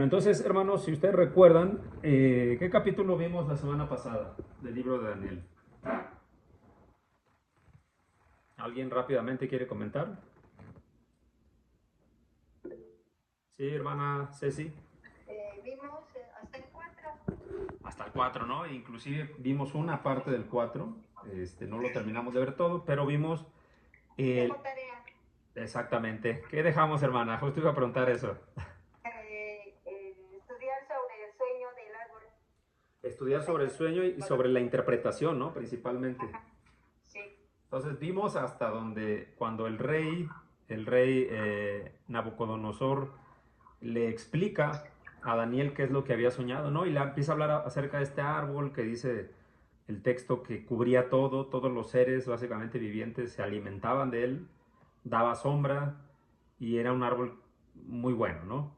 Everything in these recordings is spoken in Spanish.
Entonces, hermanos, si ustedes recuerdan, ¿qué capítulo vimos la semana pasada del libro de Daniel? ¿Alguien rápidamente quiere comentar? Sí, hermana Ceci. Vimos hasta el 4. Hasta el 4, ¿no? Inclusive vimos una parte del 4. No lo terminamos de ver todo, pero vimos el... Dejó tarea. Exactamente. ¿Qué dejamos, hermana? Justo iba a preguntar eso. Estudiar sobre el sueño del árbol. Estudiar sobre el sueño y sobre la interpretación, ¿no? Principalmente. Ajá, sí. Entonces vimos hasta donde cuando el rey Nabucodonosor le explica a Daniel qué es lo que había soñado, ¿no? Y le empieza a hablar acerca de este árbol que dice el texto que cubría todo, todos los seres básicamente vivientes se alimentaban de él, daba sombra y era un árbol muy bueno, ¿no?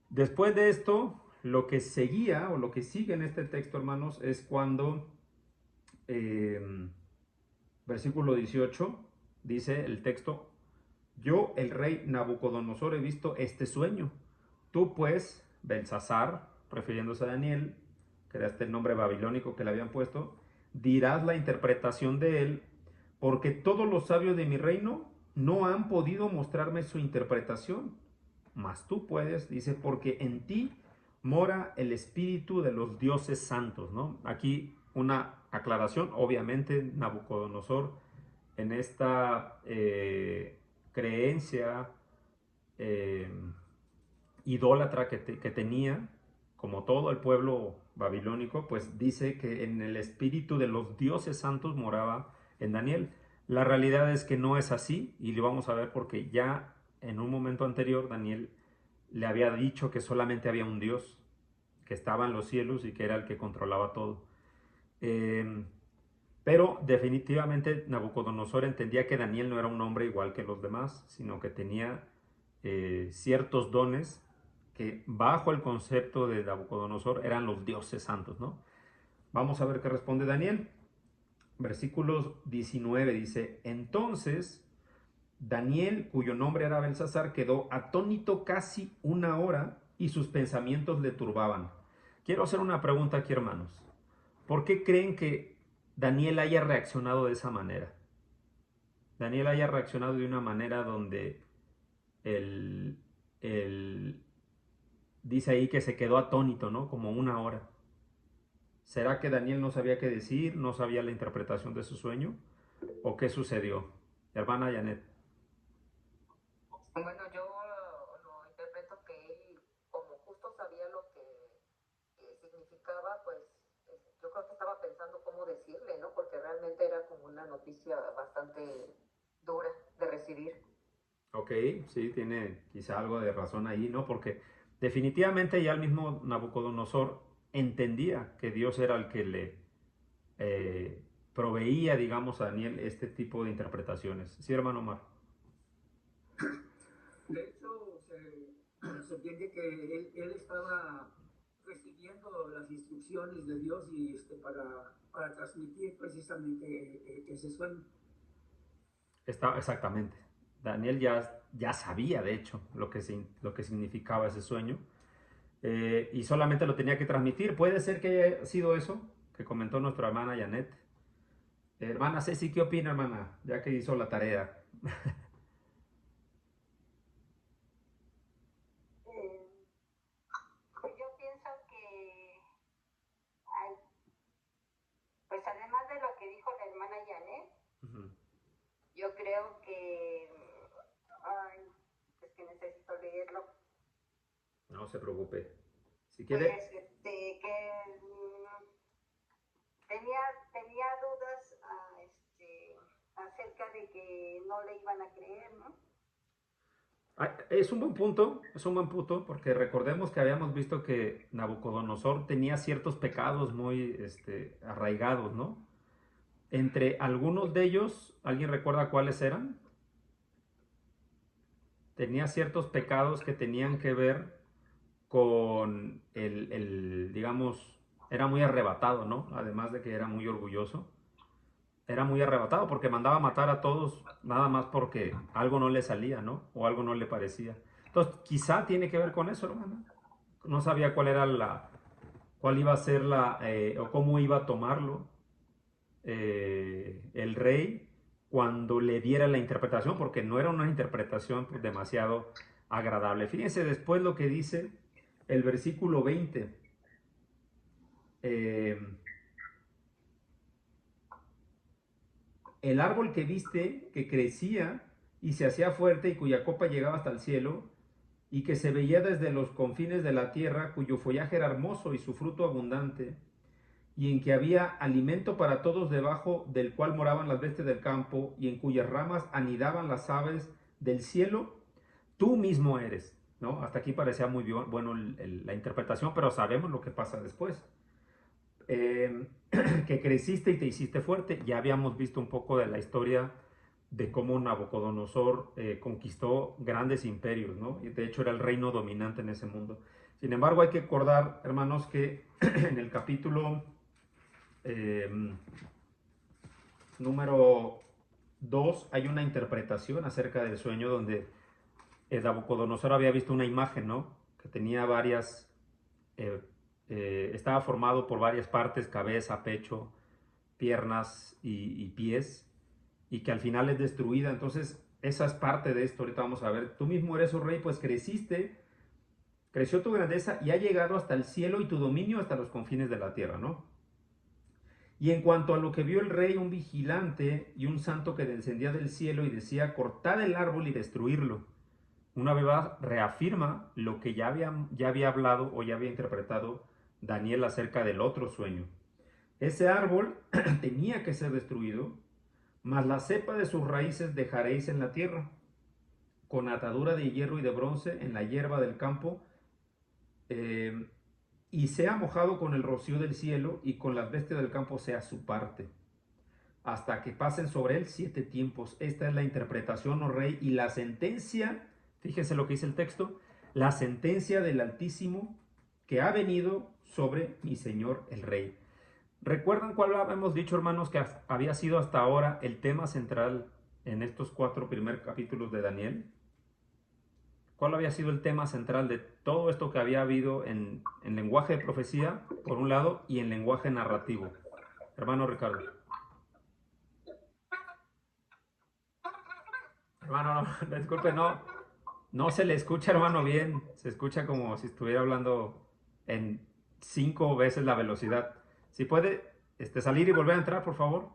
Después de esto, lo que seguía o lo que sigue en este texto, hermanos, es cuando eh, versículo 18, dice el texto, yo, el rey Nabucodonosor, he visto este sueño. Tú pues, Belsasar, refiriéndose a Daniel, que era este el nombre babilónico que le habían puesto, dirás la interpretación de él, porque todos los sabios de mi reino no han podido mostrarme su interpretación. Mas tú puedes, dice, porque en ti mora el espíritu de los dioses santos, ¿no? Aquí una aclaración, obviamente Nabucodonosor en esta creencia eh, idólatra que tenía, como todo el pueblo babilónico, pues dice que en el espíritu de los dioses santos moraba en Daniel. La realidad es que no es así y lo vamos a ver porque ya en un momento anterior Daniel le había dicho que solamente había un Dios, que estaba en los cielos y que era el que controlaba todo. Eh, pero definitivamente Nabucodonosor entendía que Daniel no era un hombre igual que los demás, sino que tenía ciertos dones que bajo el concepto de Nabucodonosor eran los dioses santos, ¿no? Vamos a ver qué responde Daniel. Versículos 19 dice, entonces Daniel, cuyo nombre era Belsasar, quedó atónito casi una hora y sus pensamientos le turbaban. Quiero hacer una pregunta aquí, hermanos. ¿Por qué creen que Daniel haya reaccionado de esa manera? Daniel haya reaccionado de una manera donde él, él dice ahí que se quedó atónito, ¿no? Como una hora. ¿Será que Daniel no sabía qué decir, no sabía la interpretación de su sueño? ¿O qué sucedió? Hermana Janet. Bueno, yo lo interpreto que él, como justo sabía lo que significaba, pues yo creo que estaba pensando cómo decirle, ¿no? Porque realmente era como una noticia bastante dura de recibir. Ok, sí, tiene quizá algo de razón ahí, ¿no? Porque definitivamente ya el mismo Nabucodonosor entendía que Dios era el que le proveía, digamos, a Daniel este tipo de interpretaciones. Sí, hermano Omar. De hecho, se entiende que él estaba recibiendo las instrucciones de Dios y para transmitir precisamente ese sueño. Está, exactamente. Daniel ya sabía, de hecho, lo que significaba ese sueño y solamente lo tenía que transmitir. Puede ser que haya sido eso que comentó nuestra hermana Janet. Hermana Ceci, ¿qué opina, hermana? Ya que hizo la tarea. Eh, pues yo pienso que, hay, pues además de lo que dijo la hermana Janet, Ujú. yo creo que, ay, es que necesito leerlo, No se preocupe. Si pues quiere, que tenía, tenía dudas acerca de que no le iban a creer, ¿no? es un buen punto, es un buen punto, porque recordemos que habíamos visto que Nabucodonosor tenía ciertos pecados muy arraigados, ¿no? Entre algunos de ellos, ¿alguien recuerda cuáles eran? Tenía ciertos pecados que tenían que ver con digamos, era muy arrebatado, ¿no? Además de que era muy orgulloso. Era muy arrebatado porque mandaba matar a todos nada más porque algo no le salía, ¿no? O algo no le parecía. Entonces, quizá tiene que ver con eso, hermano. no sabía cuál era cuál iba a ser o cómo iba a tomarlo el rey cuando le diera la interpretación, porque no era una interpretación pues, demasiado agradable. Fíjense después lo que dice el versículo 20. Eh, el árbol que viste, que crecía y se hacía fuerte y cuya copa llegaba hasta el cielo, y que se veía desde los confines de la tierra, cuyo follaje era hermoso y su fruto abundante, y en que había alimento para todos, debajo del cual moraban las bestias del campo, y en cuyas ramas anidaban las aves del cielo, tú mismo eres. ¿No? Hasta aquí parecía muy bueno la interpretación, pero sabemos lo que pasa después. Que creciste y te hiciste fuerte. Ya habíamos visto un poco de la historia de cómo Nabucodonosor conquistó grandes imperios, ¿no? Y de hecho era el reino dominante en ese mundo. Sin embargo, hay que recordar, hermanos, que en el capítulo número 2 hay una interpretación acerca del sueño donde Nabucodonosor había visto una imagen, ¿no? Que tenía varias, estaba formado por varias partes, cabeza, pecho, piernas y pies, y que al final es destruida. Entonces, esa es parte de esto. Ahorita vamos a ver. Tú mismo eres, oh rey, pues creciste, creció tu grandeza y ha llegado hasta el cielo y tu dominio hasta los confines de la tierra, ¿no? Y en cuanto a lo que vio el rey, un vigilante y un santo que descendía del cielo y decía, cortad el árbol y destruirlo. Una vez más reafirma lo que ya había hablado o ya había interpretado Daniel acerca del otro sueño. Ese árbol tenía que ser destruido, mas la cepa de sus raíces dejaréis en la tierra, con atadura de hierro y de bronce en la hierba del campo, y sea mojado con el rocío del cielo, y con las bestias del campo sea su parte, hasta que pasen sobre él 7 tiempos. Esta es la interpretación, oh rey, y la sentencia, fíjense lo que dice el texto, la sentencia del Altísimo que ha venido sobre mi señor el rey. ¿Recuerdan cuál habíamos dicho, hermanos, que había sido hasta ahora el tema central en estos 4 primeros capítulos de Daniel? ¿Cuál había sido el tema central de todo esto que había habido en lenguaje de profecía, por un lado, y en lenguaje narrativo? Hermano Ricardo. Hermano, no, disculpe, no se le escucha, hermano, bien. Se escucha como si estuviera hablando en 5 veces la velocidad. Si puede salir y volver a entrar, por favor.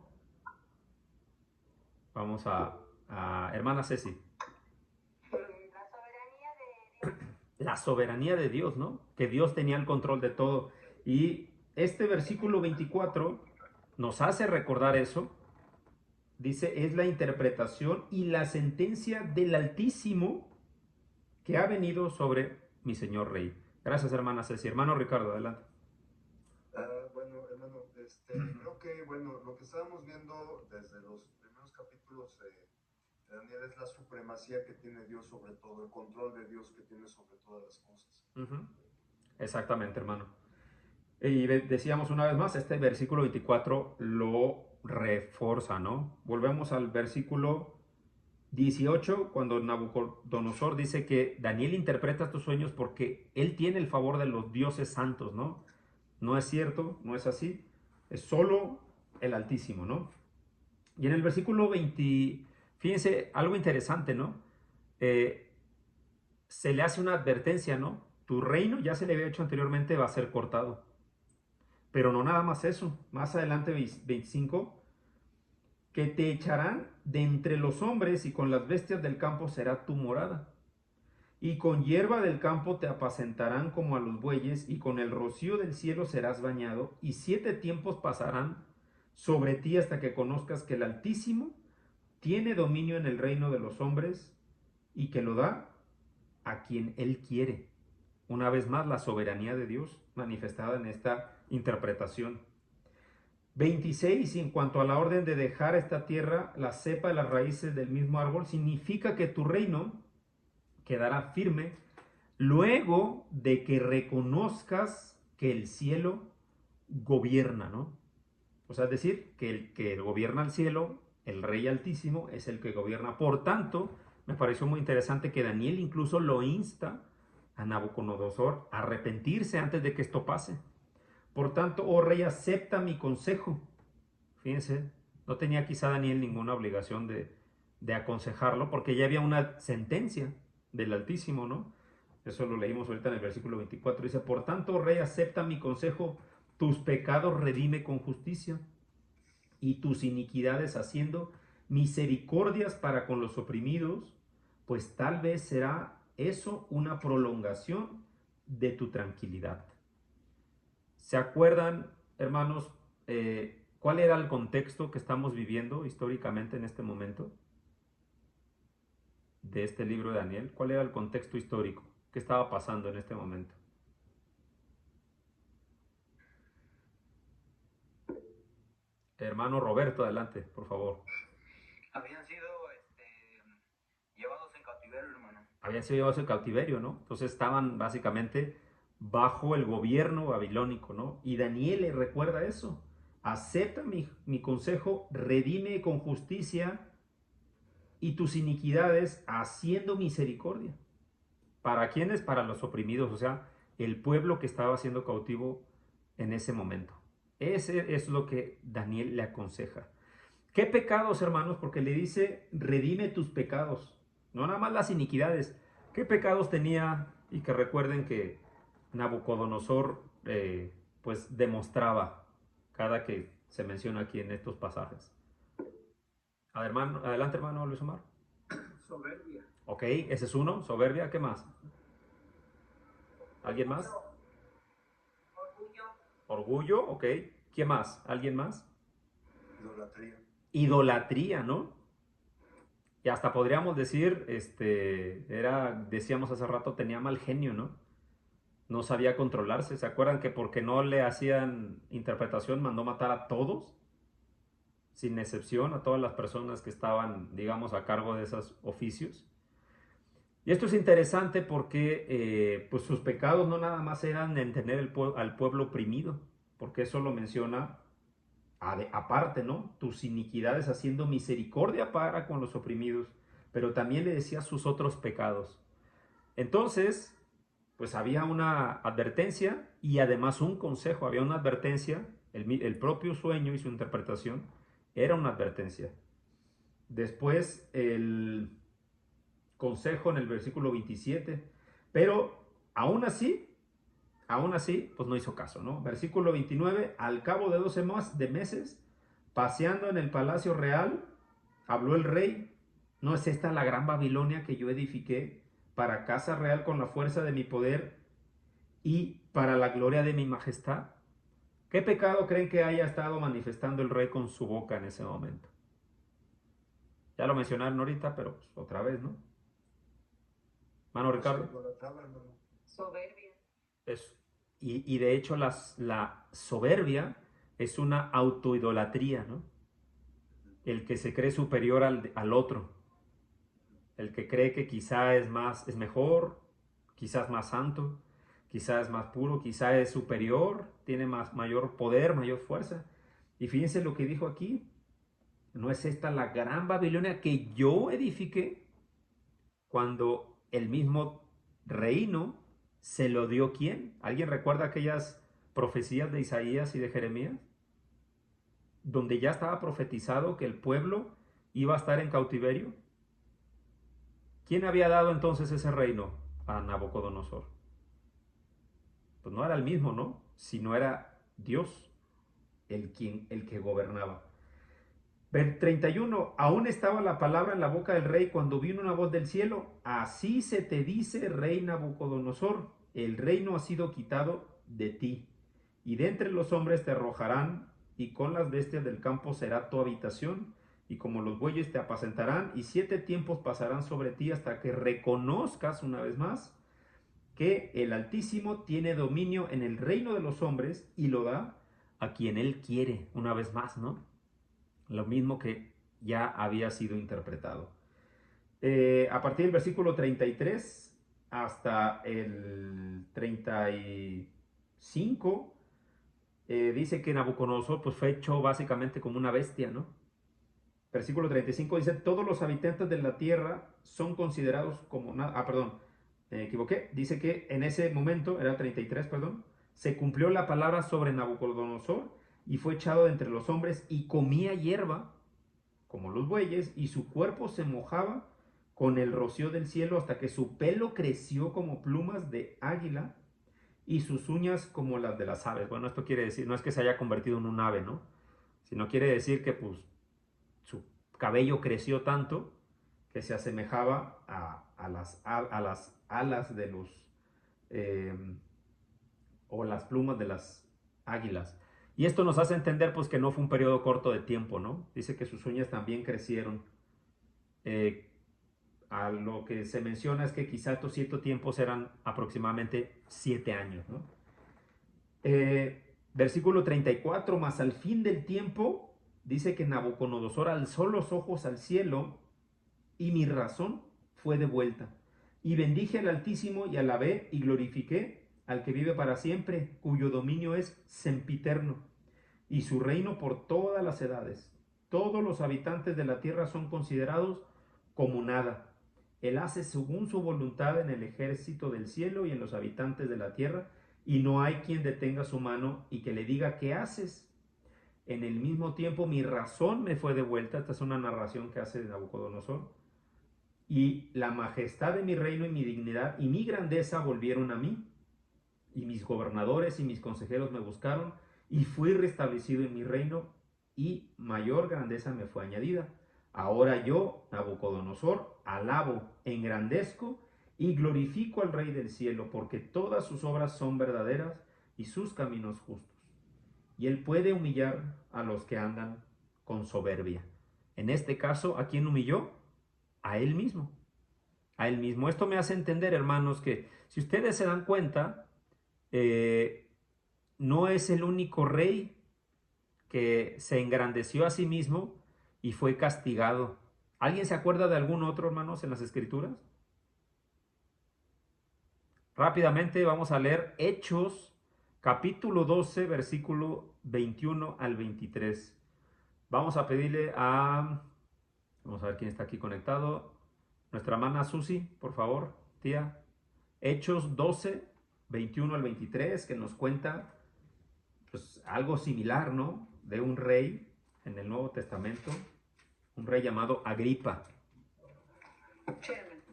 Vamos a hermana Ceci. La soberanía de Dios, ¿no? Que Dios tenía el control de todo. Y este versículo 24 nos hace recordar eso. Dice, es la interpretación y la sentencia del Altísimo que ha venido sobre mi señor rey. Gracias, hermana Ceci. Hermano Ricardo, adelante. Bueno, hermano, creo que, bueno, lo que estábamos viendo desde los primeros capítulos de Daniel es la supremacía que tiene Dios sobre todo, el control de Dios que tiene sobre todas las cosas. Exactamente, hermano. Y decíamos una vez más, este versículo 24 lo refuerza, ¿no? Volvemos al versículo 18, cuando Nabucodonosor dice que Daniel interpreta estos sueños porque él tiene el favor de los dioses santos, ¿no? No es cierto, no es así, es solo el Altísimo, ¿no? Y en el versículo 20, fíjense, algo interesante, ¿no? Se le hace una advertencia, ¿no? Tu reino, ya se le había hecho anteriormente, va a ser cortado. Pero no nada más eso, más adelante 25, que te echarán de entre los hombres y con las bestias del campo será tu morada. Y con hierba del campo te apacentarán como a los bueyes, y con el rocío del cielo serás bañado, y 7 tiempos pasarán sobre ti hasta que conozcas que el Altísimo tiene dominio en el reino de los hombres y que lo da a quien Él quiere. Una vez más, la soberanía de Dios manifestada en esta interpretación. 26, en cuanto a la orden de dejar esta tierra, la cepa de las raíces del mismo árbol, significa que tu reino quedará firme luego de que reconozcas que el cielo gobierna, ¿no? O sea, es decir, que el que gobierna el cielo, el Rey Altísimo, es el que gobierna. Por tanto, me pareció muy interesante que Daniel incluso lo insta a Nabucodonosor arrepentirse antes de que esto pase. Por tanto, oh rey, acepta mi consejo. Fíjense, no tenía quizá Daniel ninguna obligación de aconsejarlo, porque ya había una sentencia del Altísimo, ¿no? Eso lo leímos ahorita en el versículo 24. Dice, por tanto, oh rey, acepta mi consejo, tus pecados redime con justicia, y tus iniquidades haciendo misericordias para con los oprimidos, pues tal vez será eso una prolongación de tu tranquilidad. ¿Se acuerdan, hermanos, cuál era el contexto que estamos viviendo históricamente en este momento de este libro de Daniel? ¿Cuál era el contexto histórico? ¿Qué estaba pasando en este momento? Hermano Roberto, adelante, por favor. Habían sido llevados en cautiverio, hermano. Habían sido llevados en cautiverio, ¿no? Entonces estaban básicamente bajo el gobierno babilónico, ¿no? Y Daniel le recuerda eso. Acepta mi consejo, redime con justicia y tus iniquidades haciendo misericordia. ¿Para quiénes? Para los oprimidos, o sea, el pueblo que estaba siendo cautivo en ese momento. Ese es lo que Daniel le aconseja. ¿Qué pecados, hermanos? Porque le dice, redime tus pecados, no nada más las iniquidades. ¿Qué pecados tenía? Y que recuerden que Nabucodonosor pues demostraba cada que se menciona aquí en estos pasajes. Adelante, hermano Luis Omar. Soberbia. Ok, ese es uno, soberbia. ¿Qué más? ¿Alguien más? Orgullo. Orgullo, ok. ¿Qué más? ¿Alguien más? Idolatría. Idolatría, ¿no? Y hasta podríamos decir, decíamos hace rato, tenía mal genio, ¿no? No sabía controlarse. ¿Se acuerdan que porque no le hacían interpretación mandó matar a todos? Sin excepción, a todas las personas que estaban, digamos, a cargo de esos oficios. Y esto es interesante porque pues sus pecados no nada más eran en tener al pueblo oprimido, porque eso lo menciona aparte, ¿no? Tus iniquidades haciendo misericordia para con los oprimidos, pero también le decía sus otros pecados. Entonces, pues había una advertencia y además un consejo, había una advertencia, el propio sueño y su interpretación era una advertencia. Después el consejo en el versículo 27, pero aún así, pues no hizo caso, ¿no? Versículo 29, al cabo de 12 meses, paseando en el palacio real, habló el rey, ¿no es esta la gran Babilonia que yo edifiqué para casa real con la fuerza de mi poder y para la gloria de mi majestad? ¿Qué pecado creen que haya estado manifestando el rey con su boca en ese momento? Ya lo mencionaron ahorita, pero pues otra vez, ¿no? Mano Ricardo. Soberbia. Y de hecho la soberbia es una autoidolatría, ¿no? El que se cree superior al otro. El que cree que quizá es mejor, quizás más santo, quizás es más puro, quizá es superior, tiene mayor poder, mayor fuerza. Y fíjense lo que dijo aquí. ¿No es esta la gran Babilonia que yo edifiqué? Cuando el mismo reino se lo dio ¿quién? ¿Alguien recuerda aquellas profecías de Isaías y de Jeremías? Donde ya estaba profetizado que el pueblo iba a estar en cautiverio. ¿Quién había dado entonces ese reino a Nabucodonosor? Pues no era el mismo, ¿no? Sino era Dios el que gobernaba. 31. Aún estaba la palabra en la boca del rey cuando vino una voz del cielo. Así se te dice, rey Nabucodonosor, el reino ha sido quitado de ti, y de entre los hombres te arrojarán, y con las bestias del campo será tu habitación, y como los bueyes te apacentarán, y 7 tiempos pasarán sobre ti hasta que reconozcas una vez más que el Altísimo tiene dominio en el reino de los hombres y lo da a quien él quiere, una vez más, ¿no? Lo mismo que ya había sido interpretado. A partir del versículo 33 hasta el 35, dice que Nabucodonosor pues, fue hecho básicamente como una bestia, ¿no? Versículo 35 dice, todos los habitantes de la tierra son considerados como nada. me equivoqué, dice que en ese momento, era 33, perdón, se cumplió la palabra sobre Nabucodonosor y fue echado de entre los hombres y comía hierba como los bueyes y su cuerpo se mojaba con el rocío del cielo hasta que su pelo creció como plumas de águila y sus uñas como las de las aves. Bueno, esto quiere decir, no es que se haya convertido en un ave, ¿no? Sino quiere decir que pues su cabello creció tanto que se asemejaba a las alas de los, eh, o las plumas de las águilas. Y esto nos hace entender pues que no fue un periodo corto de tiempo, ¿no? Dice que sus uñas también crecieron. Eh, a lo que se menciona es que quizá estos 7 tiempos eran aproximadamente 7 años, ¿no? Versículo 34, más al fin del tiempo, dice que Nabucodonosor alzó los ojos al cielo y mi razón fue devuelta. Y bendije al Altísimo y alabé y glorifiqué al que vive para siempre, cuyo dominio es sempiterno, y su reino por todas las edades. Todos los habitantes de la tierra son considerados como nada. Él hace según su voluntad en el ejército del cielo y en los habitantes de la tierra, y no hay quien detenga su mano y que le diga, ¿qué haces? En el mismo tiempo mi razón me fue devuelta. Esta es una narración que hace Nabucodonosor. Y la majestad de mi reino y mi dignidad y mi grandeza volvieron a mí. Y mis gobernadores y mis consejeros me buscaron y fui restablecido en mi reino y mayor grandeza me fue añadida. Ahora yo, Nabucodonosor, alabo, engrandezco y glorifico al Rey del cielo, porque todas sus obras son verdaderas y sus caminos justos. Y él puede humillar a los que andan con soberbia. En este caso, ¿a quién humilló? A él mismo. A él mismo. Esto me hace entender, hermanos, que si ustedes se dan cuenta, no es el único rey que se engrandeció a sí mismo y fue castigado. ¿Alguien se acuerda de algún otro, hermanos, en las Escrituras? Rápidamente vamos a leer Hechos, capítulo 12, versículo 21 al 23. Vamos a pedirle a... Vamos a ver quién está aquí conectado. Nuestra hermana Susi, por favor, tía. Hechos 12, 21 al 23, que nos cuenta pues algo similar, ¿no? De un rey en el Nuevo Testamento, un rey llamado Agripa. Chairman,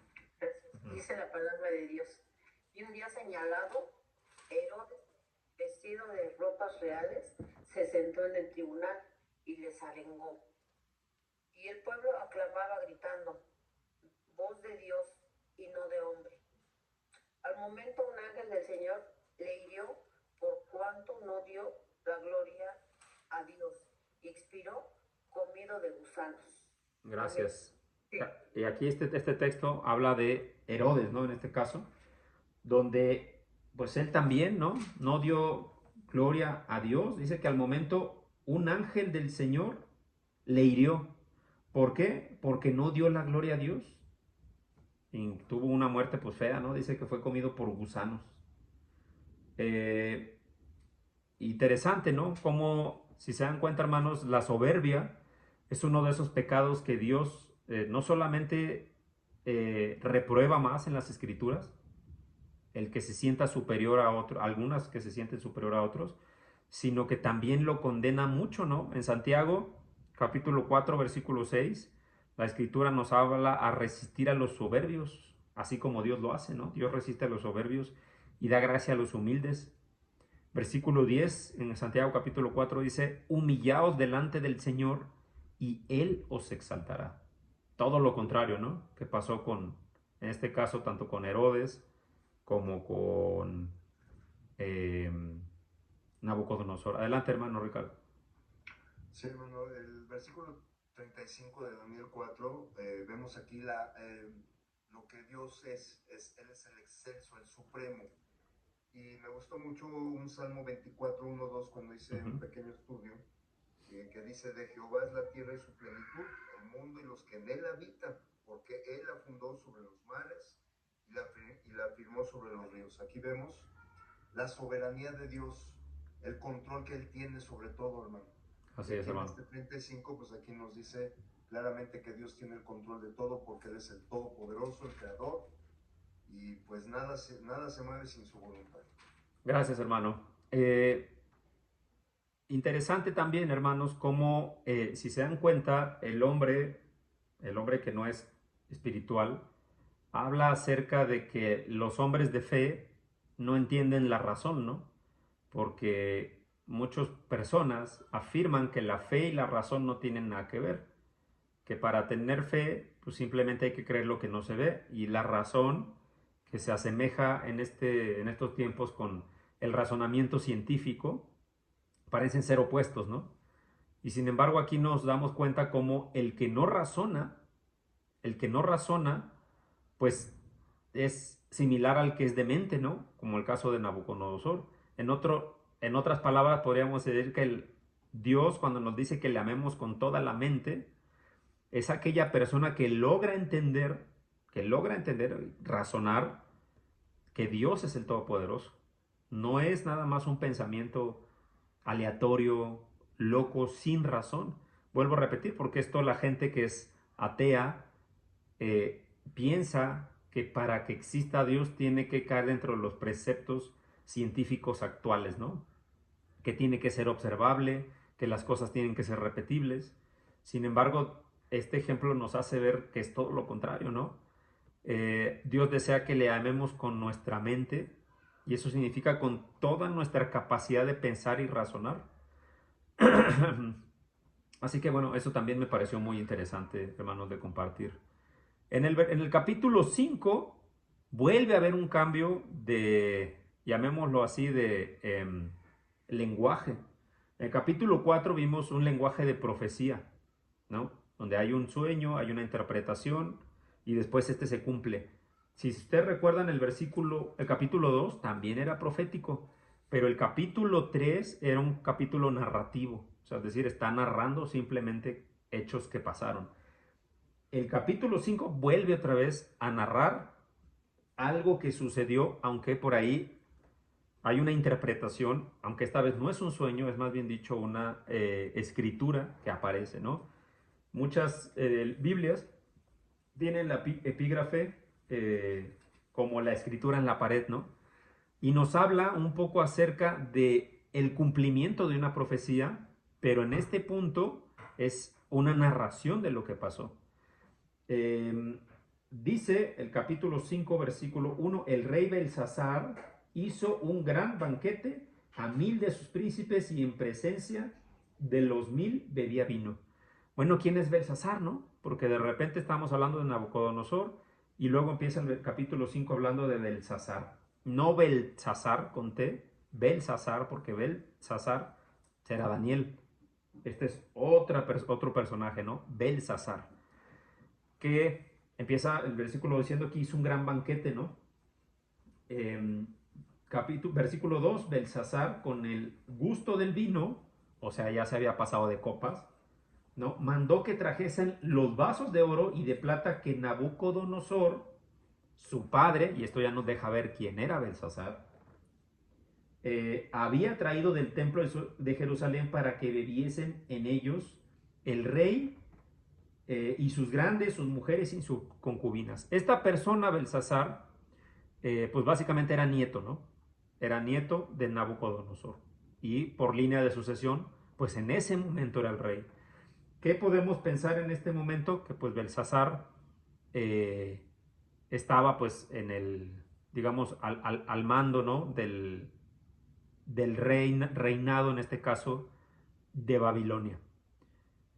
dice la palabra de Dios. Y un día señalado, Herodes, vestido de ropas reales, se sentó en el tribunal y les arengó. Y el pueblo aclamaba gritando, voz de Dios y no de hombre. Al momento un ángel del Señor le hirió por cuanto no dio la gloria a Dios y expiró comido de gusanos. Gracias. Sí. Y aquí este texto habla de Herodes, ¿no? En este caso, donde pues él también, ¿no? No dio gloria a Dios. Dice que al momento un ángel del Señor le hirió. ¿Por qué? Porque no dio la gloria a Dios. Y tuvo una muerte pues fea, ¿no? Dice que fue comido por gusanos. Interesante, ¿no? Como, si se dan cuenta, hermanos, la soberbia es uno de esos pecados que Dios no solamente reprueba más en las Escrituras, el que se sienta superior a otros, algunas que se sienten superior a otros, sino que también lo condena mucho, ¿no? En Santiago, capítulo 4, versículo 6, la Escritura nos habla a resistir a los soberbios, así como Dios lo hace, ¿no? Dios resiste a los soberbios y da gracia a los humildes. Versículo 10 en Santiago capítulo 4 dice, humillaos delante del Señor y Él os exaltará. Todo lo contrario, ¿no? Que pasó con, en este caso, tanto con Herodes como con Nabucodonosor. Adelante, hermano Ricardo. Sí, hermano, el versículo 35 de Daniel 4, vemos aquí lo que Dios Él es el excelso, el supremo. Y me gustó mucho un Salmo 24, 1, 2, cuando hice un pequeño estudio, que dice, de Jehová es la tierra y su plenitud, el mundo y los que en él habitan, porque él la fundó sobre los mares y la firmó sobre los ríos. Aquí vemos la soberanía de Dios, el control que él tiene sobre todo, hermano. Así es, hermano. En este 35, pues aquí nos dice claramente que Dios tiene el control de todo, porque él es el todopoderoso, el creador, y pues nada se mueve sin su voluntad. Gracias, hermano. Interesante también, hermanos, cómo, si se dan cuenta, el hombre que no es espiritual, habla acerca de que los hombres de fe no entienden la razón, ¿no? Porque muchas personas afirman que la fe y la razón no tienen nada que ver, que para tener fe, pues simplemente hay que creer lo que no se ve, y la razón, que se asemeja en estos tiempos con el razonamiento científico, parecen ser opuestos, ¿no? Y sin embargo aquí nos damos cuenta como el que no razona, pues es similar al que es demente, ¿no? Como el caso de Nabucodonosor. En otras palabras, podríamos decir que Dios, cuando nos dice que le amemos con toda la mente, es aquella persona que logra entender, razonar, que Dios es el Todopoderoso. No es nada más un pensamiento aleatorio, loco, sin razón. Vuelvo a repetir, porque esto la gente que es atea piensa que para que exista Dios tiene que caer dentro de los preceptos científicos actuales, ¿no? Que tiene que ser observable, que las cosas tienen que ser repetibles. Sin embargo, este ejemplo nos hace ver que es todo lo contrario, ¿no? Dios desea que le amemos con nuestra mente, y eso significa con toda nuestra capacidad de pensar y razonar. Así que bueno, eso también me pareció muy interesante, hermanos, de compartir. En el capítulo 5 vuelve a haber un cambio de, llamémoslo así, de lenguaje. En el capítulo 4 vimos un lenguaje de profecía, ¿no? Donde hay un sueño, hay una interpretación y después este se cumple. Si ustedes recuerdan el capítulo 2 también era profético, pero el capítulo 3 era un capítulo narrativo, o sea, es decir, está narrando simplemente hechos que pasaron. El capítulo 5 vuelve otra vez a narrar algo que sucedió, aunque por ahí hay una interpretación, aunque esta vez no es un sueño, es más bien dicho una escritura que aparece, ¿no? Muchas Biblias tienen la epígrafe como la escritura en la pared, ¿no? Y nos habla un poco acerca de el cumplimiento de una profecía, pero en este punto es una narración de lo que pasó. Dice el capítulo 5, versículo 1, el rey Belsasar hizo un gran banquete a 1000 de sus príncipes y en presencia de los 1000 bebía vino. Bueno, ¿quién es Belsasar, no? Porque de repente estamos hablando de Nabucodonosor y luego empieza el capítulo 5 hablando de Belsasar. No Belsasar con T, Belsasar, porque Belsasar será Daniel. Este es otro personaje, ¿no? Belsasar. Que empieza el versículo diciendo que hizo un gran banquete, ¿no? Versículo 2, Belsasar, con el gusto del vino, o sea, ya se había pasado de copas, ¿no? Mandó que trajesen los vasos de oro y de plata que Nabucodonosor, su padre, y esto ya nos deja ver quién era Belsasar, había traído del templo de Jerusalén para que bebiesen en ellos el rey y sus grandes, sus mujeres y sus concubinas. Esta persona, Belsasar, pues básicamente era nieto, ¿no? Era nieto de Nabucodonosor. Y por línea de sucesión, pues en ese momento era el rey. ¿Qué podemos pensar en este momento? Que pues Belsasar estaba pues en el, digamos, al mando, ¿no? Del reinado, en este caso, de Babilonia.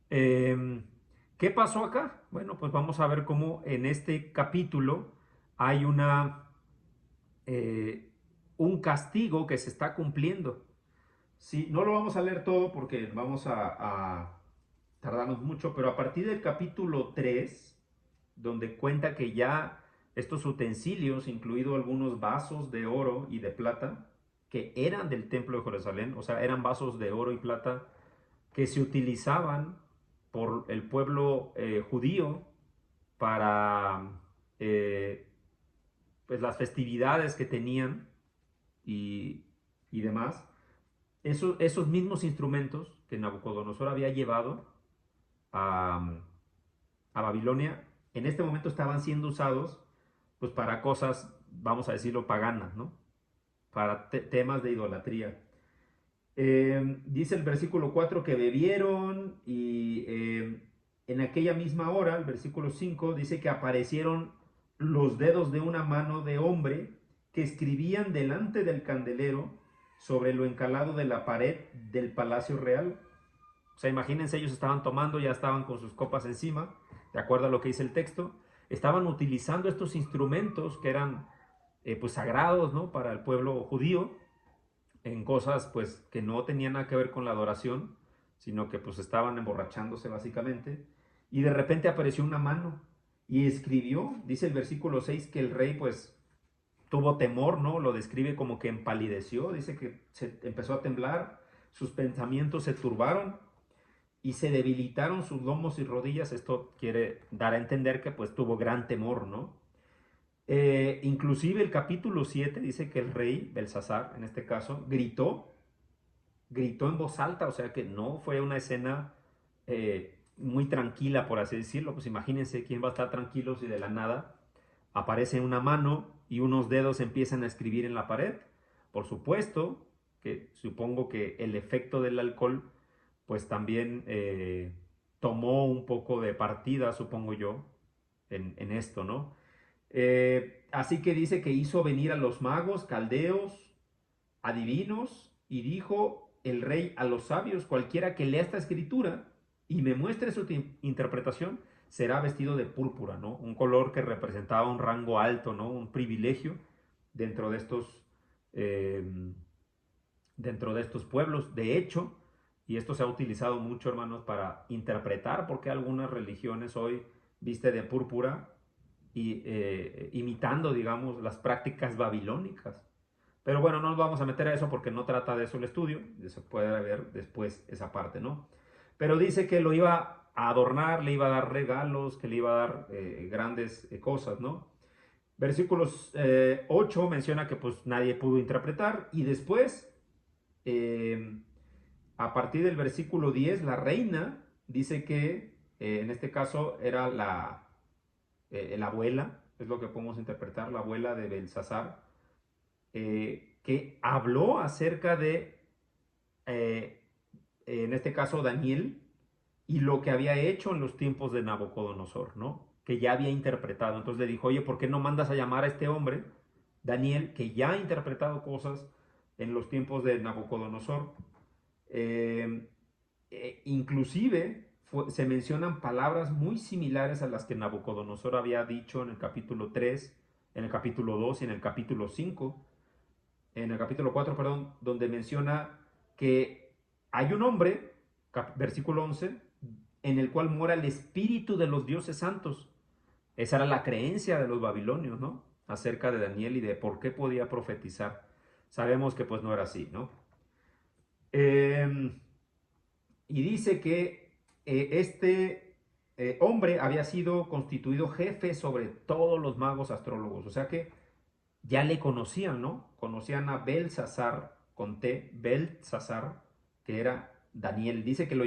¿Qué pasó acá? Bueno, pues vamos a ver cómo en este capítulo hay un castigo que se está cumpliendo. Sí, no lo vamos a leer todo porque vamos a tardarnos mucho, pero a partir del capítulo 3, donde cuenta que ya estos utensilios, incluidos algunos vasos de oro y de plata, que eran del templo de Jerusalén, o sea, eran vasos de oro y plata que se utilizaban por el pueblo judío para pues las festividades que tenían y demás. Esos mismos instrumentos que Nabucodonosor había llevado a Babilonia, en este momento estaban siendo usados pues para cosas vamos a decirlo, paganas, ¿no? Para temas de idolatría. Dice el versículo 4 que bebieron y en aquella misma hora, el versículo 5, dice que aparecieron los dedos de una mano de hombre que escribían delante del candelero sobre lo encalado de la pared del palacio real. O sea, imagínense, ellos estaban tomando, ya estaban con sus copas encima, de acuerdo a lo que dice el texto, estaban utilizando estos instrumentos que eran pues sagrados, ¿no? Para el pueblo judío, en cosas pues que no tenían nada que ver con la adoración, sino que pues estaban emborrachándose básicamente, y de repente apareció una mano y escribió, dice el versículo 6, que el rey pues tuvo temor, ¿no? Lo describe como que empalideció, dice que se empezó a temblar, sus pensamientos se turbaron y se debilitaron sus lomos y rodillas. Esto quiere dar a entender que pues tuvo gran temor, ¿no? Inclusive el capítulo 7 dice que el rey Belsasar, en este caso, gritó en voz alta, o sea que no fue una escena muy tranquila, por así decirlo. Pues imagínense quién va a estar tranquilo si de la nada aparece una mano y unos dedos empiezan a escribir en la pared. Por supuesto que supongo que el efecto del alcohol pues también tomó un poco de partida, supongo yo, en esto, ¿no? Así que dice que hizo venir a los magos, caldeos, adivinos, y dijo el rey a los sabios: cualquiera que lea esta escritura y me muestre su interpretación, será vestido de púrpura, ¿no? Un color que representaba un rango alto, ¿no? Un privilegio dentro de estos pueblos. De hecho, y esto se ha utilizado mucho, hermanos, para interpretar por qué algunas religiones hoy viste de púrpura, y imitando, digamos, las prácticas babilónicas. Pero bueno, no nos vamos a meter a eso porque no trata de eso el estudio, se puede ver después esa parte, ¿no? Pero dice que lo iba a adornar, le iba a dar regalos, que le iba a dar grandes cosas, ¿no? Versículos 8 menciona que pues nadie pudo interpretar, y después, a partir del versículo 10, la reina dice que en este caso era la abuela, es lo que podemos interpretar, la abuela de Belsasar, que habló acerca de, en este caso, Daniel, y lo que había hecho en los tiempos de Nabucodonosor, ¿no? Que ya había interpretado. Entonces le dijo: oye, ¿por qué no mandas a llamar a este hombre, Daniel, que ya ha interpretado cosas en los tiempos de Nabucodonosor? Inclusive se mencionan palabras muy similares a las que Nabucodonosor había dicho en el capítulo 3, en el capítulo 2 y en el capítulo 5, en el capítulo 4, perdón, donde menciona que hay un hombre, versículo 11, en el cual mora el espíritu de los dioses santos. Esa era la creencia de los babilonios, ¿no? Acerca de Daniel y de por qué podía profetizar. Sabemos que pues no era así, ¿no? Y dice que este hombre había sido constituido jefe sobre todos los magos astrólogos. O sea que ya le conocían, ¿no? Conocían a Belsasar, con T, Belsasar, que era Daniel. Dice que lo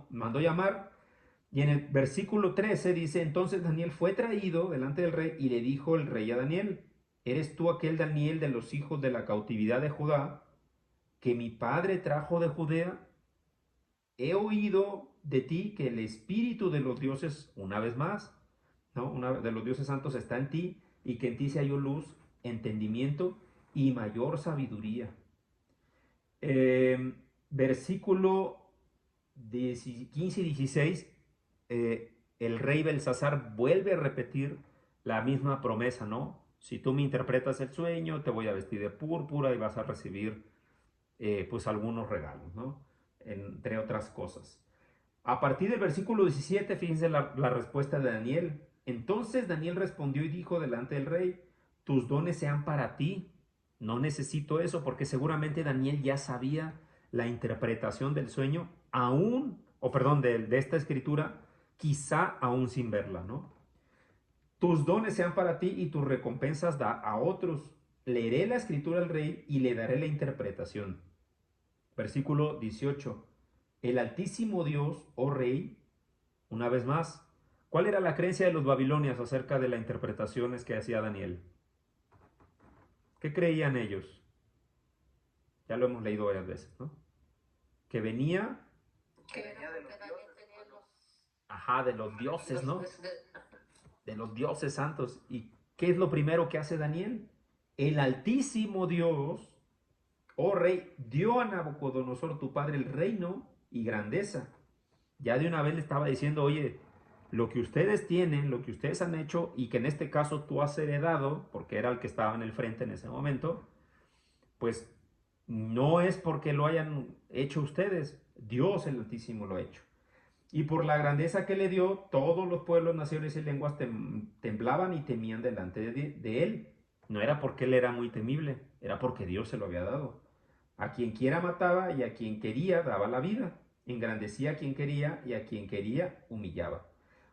mandó llamar, y en el versículo 13 dice: entonces Daniel fue traído delante del rey, y le dijo el rey a Daniel: ¿eres tú aquel Daniel de los hijos de la cautividad de Judá, que mi padre trajo de Judea? He oído de ti que el espíritu de los dioses, una vez más, ¿no? De los dioses santos está en ti, y que en ti se halló luz, entendimiento y mayor sabiduría. Versículo 15 y 16, el rey Belsasar vuelve a repetir la misma promesa, ¿no? Si tú me interpretas el sueño, te voy a vestir de púrpura y vas a recibir pues algunos regalos, ¿no? Entre otras cosas. A partir del versículo 17, fíjense la respuesta de Daniel. Entonces Daniel respondió y dijo delante del rey: tus dones sean para ti, no necesito eso, porque seguramente Daniel ya sabía la interpretación del sueño, de esta escritura, quizá aún sin verla, ¿no? Tus dones sean para ti y tus recompensas da a otros. Leeré la escritura al rey y le daré la interpretación. Versículo 18. El Altísimo Dios, oh rey, una vez más, ¿cuál era la creencia de los babilonios acerca de las interpretaciones que hacía Daniel? ¿Qué creían ellos? Ya lo hemos leído varias veces, ¿no? Que venía, Que era porque Daniel tenía ajá, de los dioses, ¿no? los De los dioses santos. ¿Y qué es lo primero que hace Daniel? El Altísimo Dios, oh rey, dio a Nabucodonosor tu padre el reino y grandeza. Ya de una vez le estaba diciendo, oye, lo que ustedes tienen, lo que ustedes han hecho y que en este caso tú has heredado, porque era el que estaba en el frente en ese momento, pues no es porque lo hayan hecho ustedes, Dios el Altísimo lo ha hecho. Y por la grandeza que le dio, todos los pueblos, naciones y lenguas temblaban y temían delante de él. No era porque él era muy temible, era porque Dios se lo había dado. A quien quiera mataba y a quien quería daba la vida. Engrandecía a quien quería y a quien quería humillaba.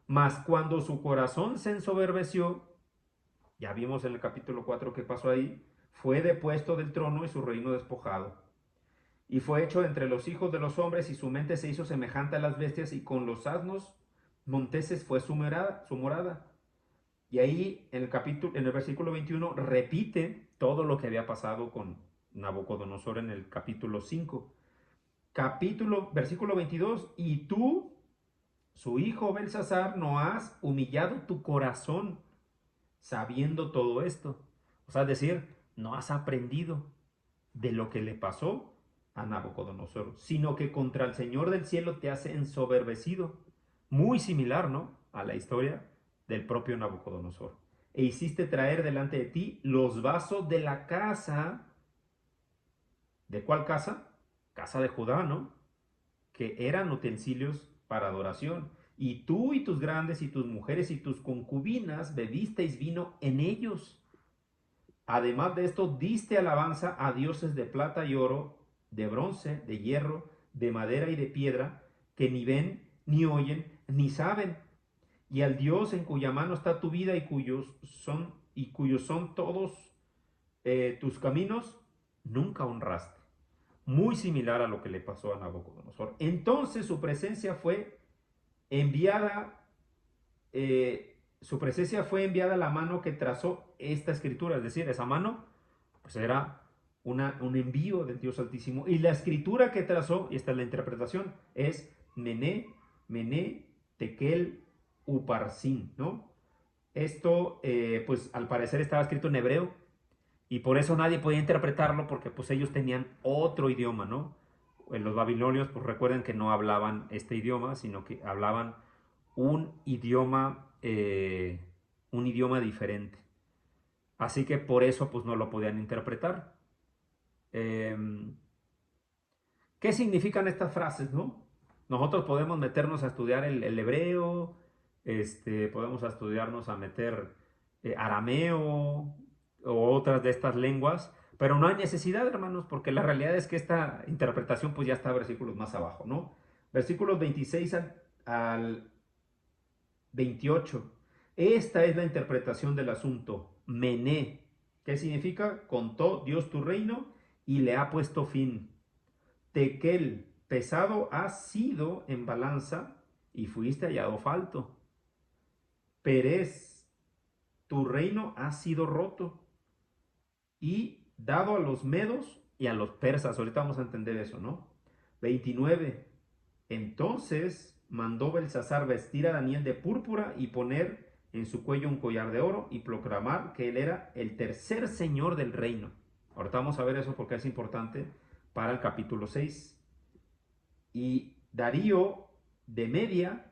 Mas cuando su corazón se ensoberbeció, ya vimos en el capítulo 4 qué pasó ahí, fue depuesto del trono y su reino despojado. Y fue hecho entre los hijos de los hombres y su mente se hizo semejante a las bestias y con los asnos monteses fue su morada. Y ahí en el versículo 21 repite todo lo que había pasado con Nabucodonosor en el capítulo 5. Versículo 22, y tú, su hijo Belsasar, no has humillado tu corazón sabiendo todo esto. O sea, es decir, no has aprendido de lo que le pasó a Nabucodonosor, sino que contra el Señor del cielo te has ensoberbecido. Muy similar, ¿no? A la historia del propio Nabucodonosor. E hiciste traer delante de ti los vasos de la casa. ¿De cuál casa? Casa de Judá, ¿no? Que eran utensilios para adoración. Y tú y tus grandes y tus mujeres y tus concubinas bebisteis vino en ellos. Además de esto, diste alabanza a dioses de plata y oro, de bronce, de hierro, de madera y de piedra, que ni ven, ni oyen, ni saben. Y al Dios en cuya mano está tu vida y cuyos son todos tus caminos, nunca honraste. Muy similar a lo que le pasó a Nabucodonosor. Entonces su presencia fue enviada a la mano que trazó esta escritura, es decir, esa mano pues era un envío del Dios Altísimo, y la escritura que trazó, y esta es la interpretación, es Mené, Tekel, Uparsin, ¿no? Esto pues al parecer estaba escrito en hebreo, y por eso nadie podía interpretarlo, porque pues ellos tenían otro idioma, ¿no? Los babilonios pues recuerden que no hablaban este idioma, sino que hablaban un idioma diferente. Así que por eso pues no lo podían interpretar. ¿Qué significan estas frases, no? Nosotros podemos meternos a estudiar el hebreo, podemos estudiarnos a meter arameo o otras de estas lenguas, pero no hay necesidad, hermanos, porque la realidad es que esta interpretación pues ya está versículos más abajo, ¿no? Versículos 26 al 28. Esta es la interpretación del asunto. Mené, ¿qué significa? Contó Dios tu reino y le ha puesto fin. Tekel, pesado has sido en balanza y fuiste hallado falto. Perez, tu reino ha sido roto y dado a los medos y a los persas. Ahorita vamos a entender eso, ¿no? 29. Entonces mandó Belsasar vestir a Daniel de púrpura y poner en su cuello un collar de oro y proclamar que él era el tercer señor del reino. Ahorita vamos a ver eso porque es importante para el capítulo 6. Y Darío de Media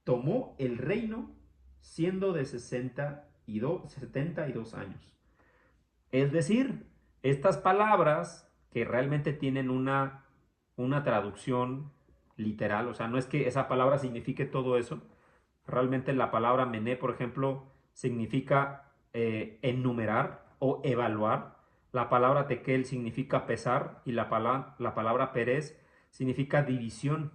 tomó el reino siendo de 72 años. Es decir, estas palabras que realmente tienen una traducción literal, o sea, no es que esa palabra signifique todo eso. Realmente la palabra mené, por ejemplo, significa enumerar o evaluar. La palabra tekel significa pesar y la palabra perez significa división.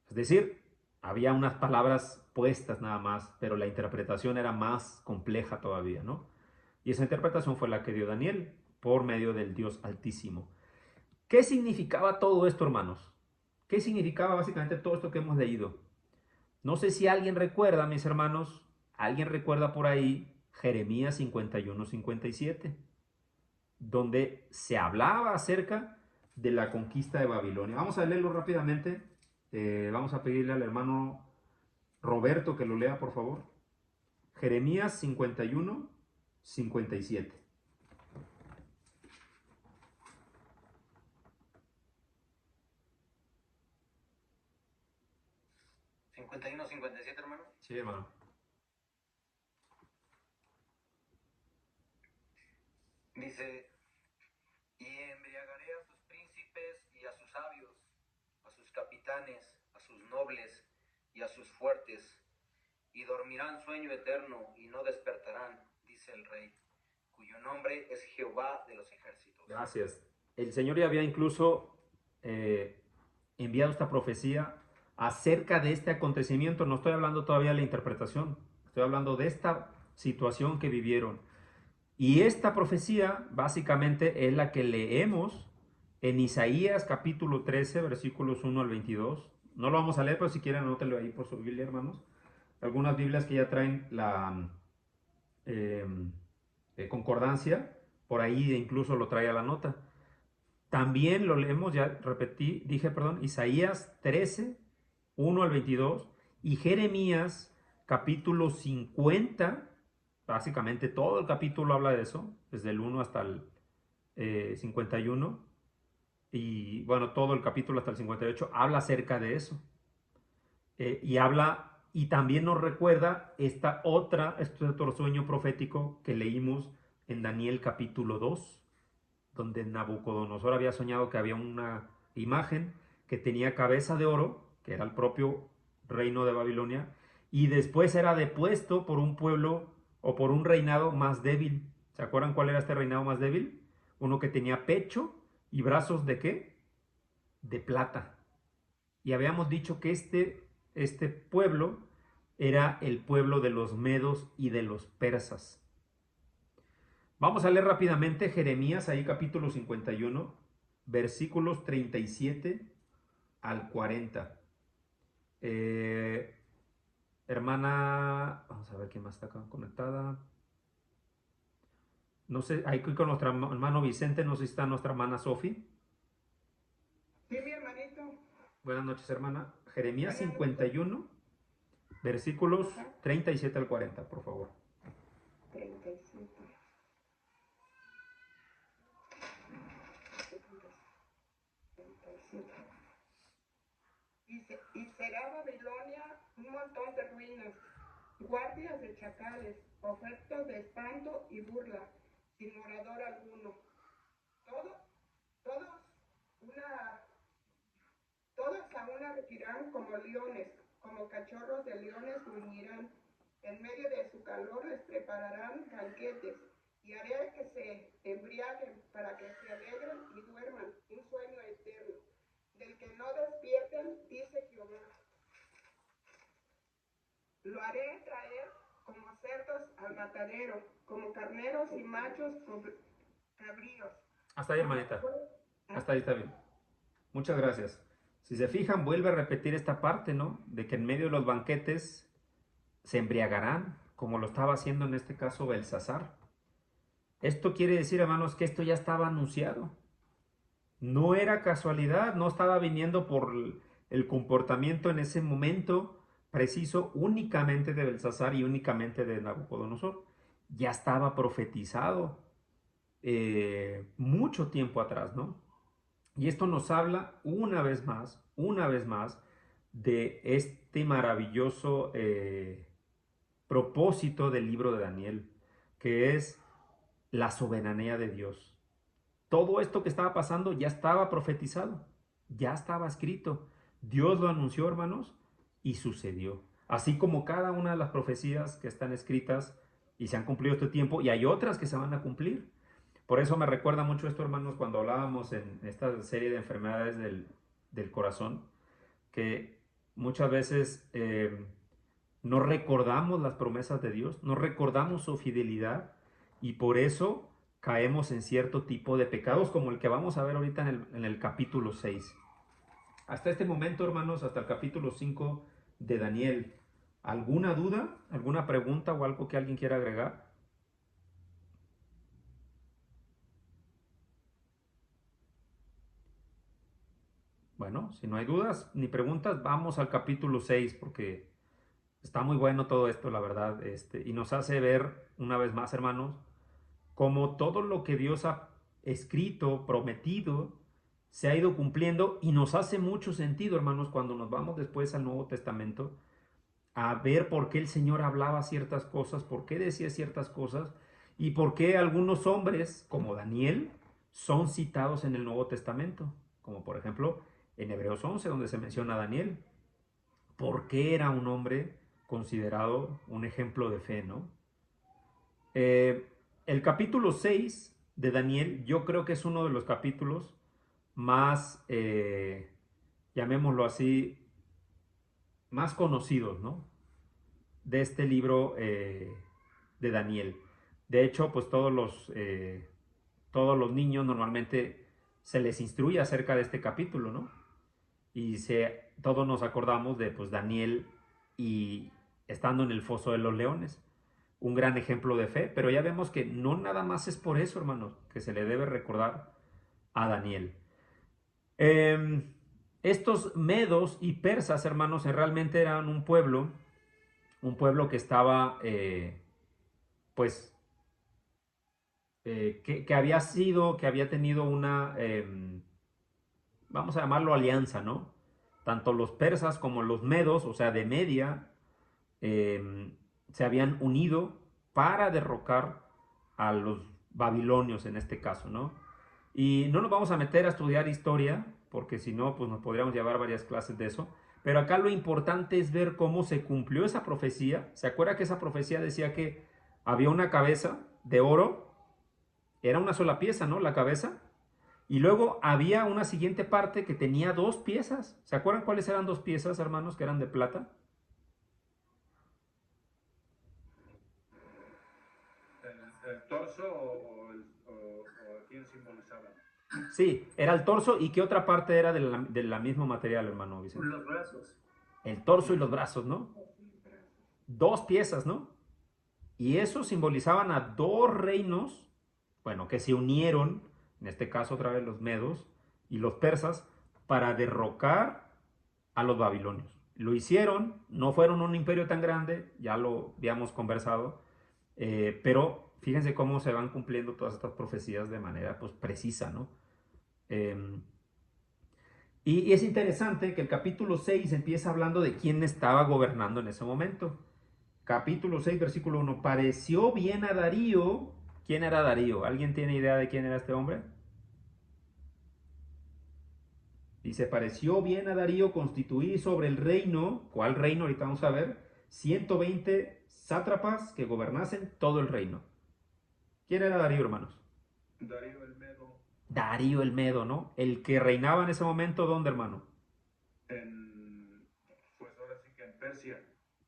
Es decir, había unas palabras puestas nada más, pero la interpretación era más compleja todavía, ¿no? Y esa interpretación fue la que dio Daniel por medio del Dios Altísimo. ¿Qué significaba todo esto, hermanos? ¿Qué significaba básicamente todo esto que hemos leído? No sé si alguien recuerda, mis hermanos, alguien recuerda por ahí Jeremías 51-57, donde se hablaba acerca de la conquista de Babilonia. Vamos a leerlo rápidamente. Vamos a pedirle al hermano Roberto que lo lea, por favor. Jeremías 51-57. 51-57, hermano. Sí, hermano. Dice, y embriagaré a sus príncipes y a sus sabios, a sus capitanes, a sus nobles y a sus fuertes, y dormirán sueño eterno y no despertarán, dice el rey, cuyo nombre es Jehová de los ejércitos. Gracias. El Señor ya había incluso enviado esta profecía acerca de este acontecimiento. No estoy hablando todavía de la interpretación, estoy hablando de esta situación que vivieron. Y esta profecía básicamente es la que leemos en Isaías capítulo 13, versículos 1 al 22. No lo vamos a leer, pero si quieren anótenlo ahí por su Biblia, hermanos. Algunas Biblias que ya traen la concordancia, por ahí incluso lo trae a la nota. También lo leemos, ya repetí, Isaías 13, 1 al 22 y Jeremías capítulo 50. Básicamente todo el capítulo habla de eso, desde el 1 hasta el 51. Y bueno, todo el capítulo hasta el 58 habla acerca de eso. Y también nos recuerda este otro sueño profético que leímos en Daniel capítulo 2, donde Nabucodonosor había soñado que había una imagen que tenía cabeza de oro, que era el propio reino de Babilonia, y después era depuesto por un pueblo o por un reinado más débil. ¿Se acuerdan cuál era este reinado más débil? Uno que tenía pecho y brazos ¿de qué? De plata. Y habíamos dicho que este pueblo era el pueblo de los medos y de los persas. Vamos a leer rápidamente Jeremías, ahí capítulo 51, versículos 37 al 40. Hermana, vamos a ver quién más está acá conectada. No sé, aquí con nuestro hermano Vicente, no sé si está nuestra hermana Sofi. Sí, mi hermanito. Buenas noches, hermana. Jeremías 51, versículos 37 al 40, por favor. 37. Y será Babilonia un montón de ruinas, guardias de chacales, objetos de espanto y burla, sin morador alguno. Todos a una retirarán como leones, como cachorros de leones gruñirán. En medio de su calor les prepararán banquetes, y haré que se embriaguen para que se alegren y duerman un sueño eterno, del que no despierten, dice Jehová. Lo haré traer como cerdos al matadero, como carneros y machos cabríos. Hasta ahí, hermanita. Hasta ahí está bien. Muchas gracias. Si se fijan, vuelve a repetir esta parte, ¿no? De que en medio de los banquetes se embriagarán, como lo estaba haciendo en este caso Belsasar. Esto quiere decir, hermanos, que esto ya estaba anunciado. No era casualidad, no estaba viniendo por el comportamiento en ese momento preciso únicamente de Belsasar y únicamente de Nabucodonosor. Ya estaba profetizado mucho tiempo atrás, ¿no? Y esto nos habla una vez más, de este maravilloso propósito del libro de Daniel, que es la soberanía de Dios. Todo esto que estaba pasando ya estaba profetizado, ya estaba escrito. Dios lo anunció, hermanos, y sucedió. Así como cada una de las profecías que están escritas y se han cumplido este tiempo, y hay otras que se van a cumplir. Por eso me recuerda mucho esto, hermanos, cuando hablábamos en esta serie de enfermedades del corazón, que muchas veces no recordamos las promesas de Dios, no recordamos su fidelidad, y por eso caemos en cierto tipo de pecados, como el que vamos a ver ahorita en el capítulo 6. Hasta este momento, hermanos, hasta el capítulo 5 de Daniel, ¿alguna duda, alguna pregunta o algo que alguien quiera agregar? Bueno, si no hay dudas ni preguntas, vamos al capítulo 6 porque está muy bueno todo esto, la verdad, y nos hace ver una vez más, hermanos, como todo lo que Dios ha escrito, prometido, se ha ido cumpliendo y nos hace mucho sentido, hermanos, cuando nos vamos después al Nuevo Testamento a ver por qué el Señor hablaba ciertas cosas, por qué decía ciertas cosas y por qué algunos hombres, como Daniel, son citados en el Nuevo Testamento, como por ejemplo en Hebreos 11, donde se menciona a Daniel. ¿Por qué era un hombre considerado un ejemplo de fe, no? El capítulo 6 de Daniel, yo creo que es uno de los capítulos más, llamémoslo así, más conocidos, ¿no? De este libro de Daniel. De hecho, pues todos los niños normalmente se les instruye acerca de este capítulo, ¿no? Y todos nos acordamos de pues, Daniel y estando en el foso de los leones. Un gran ejemplo de fe, pero ya vemos que no nada más es por eso, hermanos, que se le debe recordar a Daniel. Estos medos y persas, hermanos, realmente eran un pueblo que estaba, pues, que había tenido una, vamos a llamarlo alianza, ¿no? Tanto los persas como los medos, o sea, de Media, se habían unido para derrocar a los babilonios en este caso, ¿no? Y no nos vamos a meter a estudiar historia, porque si no, pues nos podríamos llevar varias clases de eso. Pero acá lo importante es ver cómo se cumplió esa profecía. ¿Se acuerda que esa profecía decía que había una cabeza de oro? Era una sola pieza, ¿no? La cabeza. Y luego había una siguiente parte que tenía dos piezas. ¿Se acuerdan cuáles eran dos piezas, hermanos, que eran de plata? ¿El torso o quién simbolizaban? Sí, era el torso. ¿Y qué otra parte era de la mismo material, hermano Vicente? Los brazos. El torso y los brazos, ¿no? Dos piezas, ¿no? Y eso simbolizaban a dos reinos, bueno, que se unieron, en este caso otra vez los medos y los persas, para derrocar a los babilonios. Lo hicieron, no fueron un imperio tan grande, ya lo habíamos conversado, pero fíjense cómo se van cumpliendo todas estas profecías de manera pues precisa, ¿no? Y es interesante que el capítulo 6 empieza hablando de quién estaba gobernando en ese momento. Capítulo 6, versículo 1. Pareció bien a Darío. ¿Quién era Darío? ¿Alguien tiene idea de quién era este hombre? Dice, pareció bien a Darío constituir sobre el reino. ¿Cuál reino? Ahorita vamos a ver. 120 sátrapas que gobernasen todo el reino. ¿Quién era Darío, hermanos? Darío el Medo. Darío el Medo, ¿no? El que reinaba en ese momento, ¿dónde, hermano? Pues ahora sí que en Persia.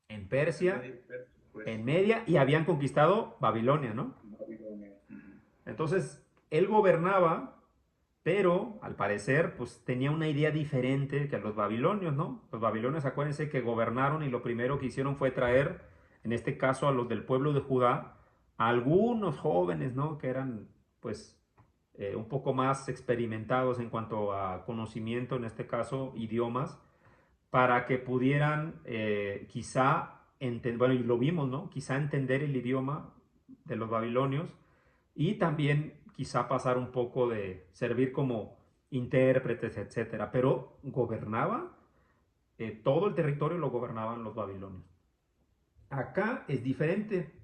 En Persia, Pues, en Media, y habían conquistado Babilonia, ¿no? Babilonia. Entonces, él gobernaba, pero al parecer, pues tenía una idea diferente que los babilonios, ¿no? Los babilonios, acuérdense que gobernaron y lo primero que hicieron fue traer, en este caso, a los del pueblo de Judá, a algunos jóvenes, ¿no? Que eran, pues, un poco más experimentados en cuanto a conocimiento, en este caso, idiomas, para que pudieran quizá, bueno, y lo vimos, ¿no? Quizá entender el idioma de los babilonios y también quizá pasar un poco de servir como intérpretes, etcétera. Pero gobernaba, todo el territorio lo gobernaban los babilonios. Acá es diferente.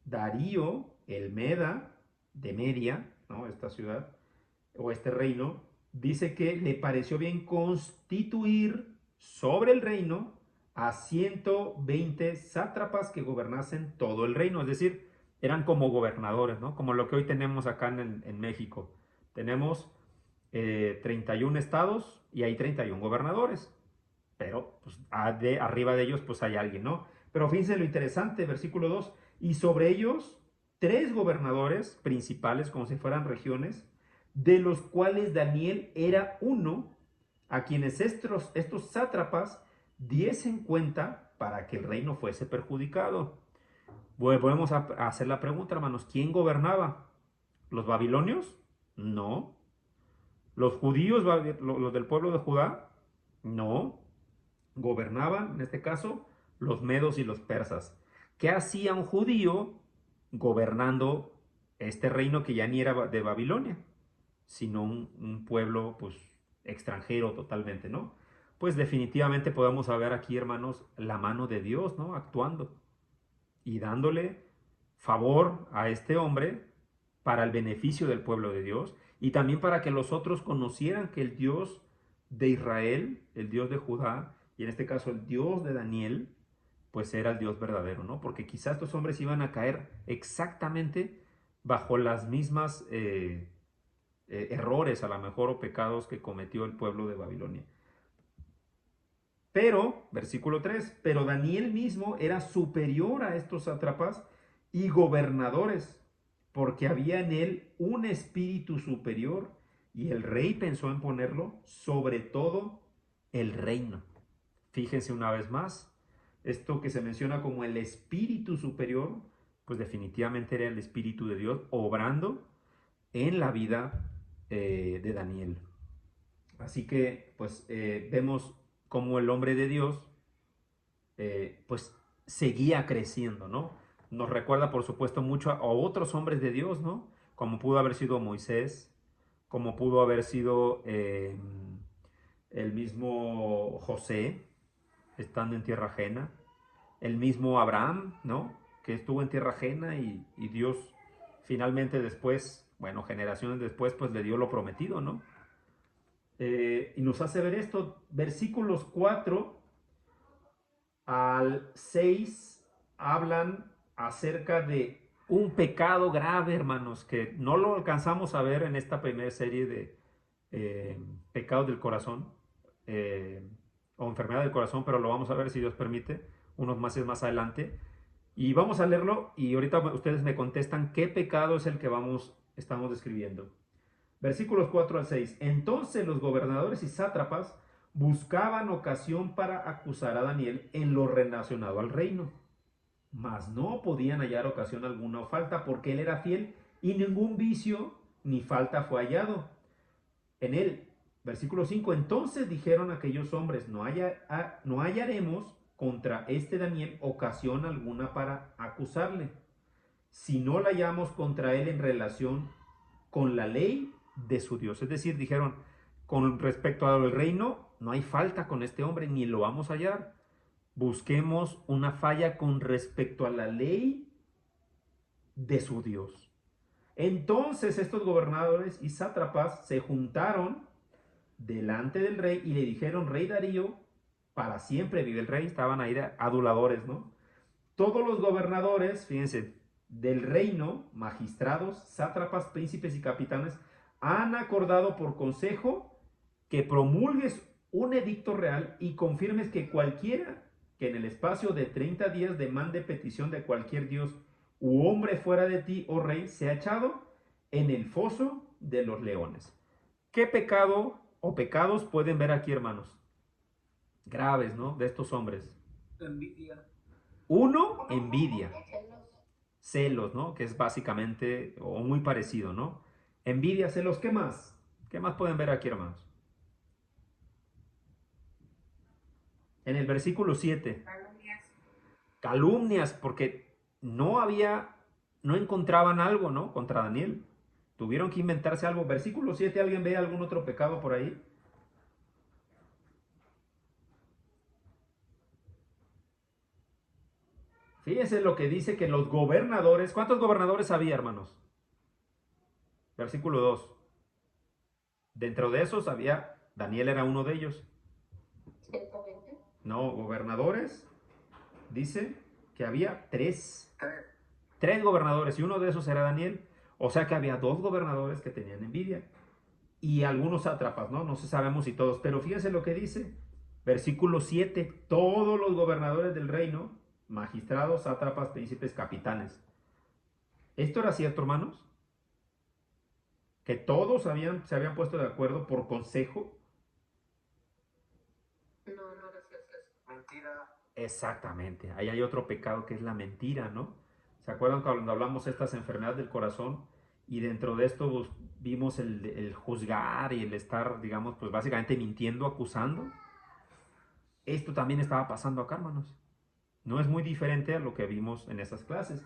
Darío, el Meda de Media, ¿no? Esta ciudad o este reino, dice que le pareció bien constituir sobre el reino a 120 sátrapas que gobernasen todo el reino, es decir, eran como gobernadores, ¿no? Como lo que hoy tenemos acá en México. Tenemos 31 estados y hay 31 gobernadores, pero pues, arriba de ellos pues hay alguien, ¿no? Pero fíjense lo interesante, versículo 2, y sobre ellos 3 gobernadores principales, como si fueran regiones, de los cuales Daniel era uno, a quienes estos sátrapas diesen cuenta para que el reino fuese perjudicado. Volvemos a hacer la pregunta, hermanos, ¿quién gobernaba? ¿Los babilonios? No. ¿Los judíos, los del pueblo de Judá? No, gobernaban, en este caso, los medos y los persas. ¿Qué hacía un judío gobernando este reino que ya ni era de Babilonia, sino un pueblo pues extranjero totalmente, ¿no? Pues definitivamente podemos ver aquí, hermanos, la mano de Dios, ¿no? Actuando y dándole favor a este hombre para el beneficio del pueblo de Dios y también para que los otros conocieran que el Dios de Israel, el Dios de Judá, y en este caso el Dios de Daniel, pues era el Dios verdadero, ¿no? Porque quizás estos hombres iban a caer exactamente bajo las mismas errores, a lo mejor, o pecados que cometió el pueblo de Babilonia. Pero, versículo 3, pero Daniel mismo era superior a estos sátrapas y gobernadores, porque había en él un espíritu superior, y el rey pensó en ponerlo sobre todo el reino. Fíjense una vez más, esto que se menciona como el espíritu superior, pues definitivamente era el espíritu de Dios obrando en la vida de Daniel. Así que, pues, vemos cómo el hombre de Dios, pues, seguía creciendo, ¿no? Nos recuerda, por supuesto, mucho a otros hombres de Dios, ¿no? Como pudo haber sido Moisés, como pudo haber sido el mismo José, estando en tierra ajena, el mismo Abraham, ¿no? Que estuvo en tierra ajena y Dios finalmente después, bueno, generaciones después, pues le dio lo prometido, ¿no? Y nos hace ver esto, versículos 4 al 6 hablan acerca de un pecado grave, hermanos, que no lo alcanzamos a ver en esta primera serie de pecados del corazón o enfermedad del corazón, pero lo vamos a ver si Dios permite, unos meses más adelante. Y vamos a leerlo y ahorita ustedes me contestan qué pecado es el que estamos describiendo. Versículos 4 al 6. Entonces los gobernadores y sátrapas buscaban ocasión para acusar a Daniel en lo relacionado al reino, mas no podían hallar ocasión alguna o falta, porque él era fiel y ningún vicio ni falta fue hallado en él. Versículo 5. Entonces dijeron aquellos hombres, no hallaremos contra este Daniel ocasión alguna para acusarle, si no la hallamos contra él en relación con la ley de su Dios. Es decir, dijeron, con respecto al reino, no hay falta con este hombre, ni lo vamos a hallar. Busquemos una falla con respecto a la ley de su Dios. Entonces estos gobernadores y sátrapas se juntaron delante del rey y le dijeron, rey Darío, para siempre vive el rey. Estaban ahí de aduladores, ¿no? Todos los gobernadores, fíjense, del reino, magistrados, sátrapas, príncipes y capitanes, han acordado por consejo que promulgues un edicto real y confirmes que cualquiera que en el espacio de 30 días demande petición de cualquier dios u hombre fuera de ti, oh rey, sea echado en el foso de los leones. ¿Qué pecado o pecados pueden ver aquí, hermanos? Graves, ¿no? De estos hombres. Envidia. Uno, envidia. Celos, ¿no? Que es básicamente o muy parecido, ¿no? Envidia, celos, ¿qué más? ¿Qué más pueden ver aquí, hermanos? En el versículo 7. Calumnias, porque no encontraban algo, ¿no? Contra Daniel. Tuvieron que inventarse algo. Versículo 7, ¿alguien ve algún otro pecado por ahí? Fíjense lo que dice que los gobernadores, ¿cuántos gobernadores había, hermanos? Versículo 2. Dentro de esos había, Daniel era uno de ellos. 120. No, gobernadores, dice que había tres gobernadores y uno de esos era Daniel. O sea que había dos gobernadores que tenían envidia y algunos sátrapas, ¿no? No sabemos si todos, pero fíjense lo que dice. Versículo 7, todos los gobernadores del reino, magistrados, sátrapas, príncipes, capitanes. ¿Esto era cierto, hermanos? Que todos se habían puesto de acuerdo por consejo. No, no era cierto. Mentira. Exactamente, ahí hay otro pecado que es la mentira, ¿no? ¿Se acuerdan cuando hablamos de estas enfermedades del corazón? Y dentro de esto vimos el juzgar y el estar, digamos, pues básicamente mintiendo, acusando. Esto también estaba pasando acá, hermanos. No es muy diferente a lo que vimos en esas clases.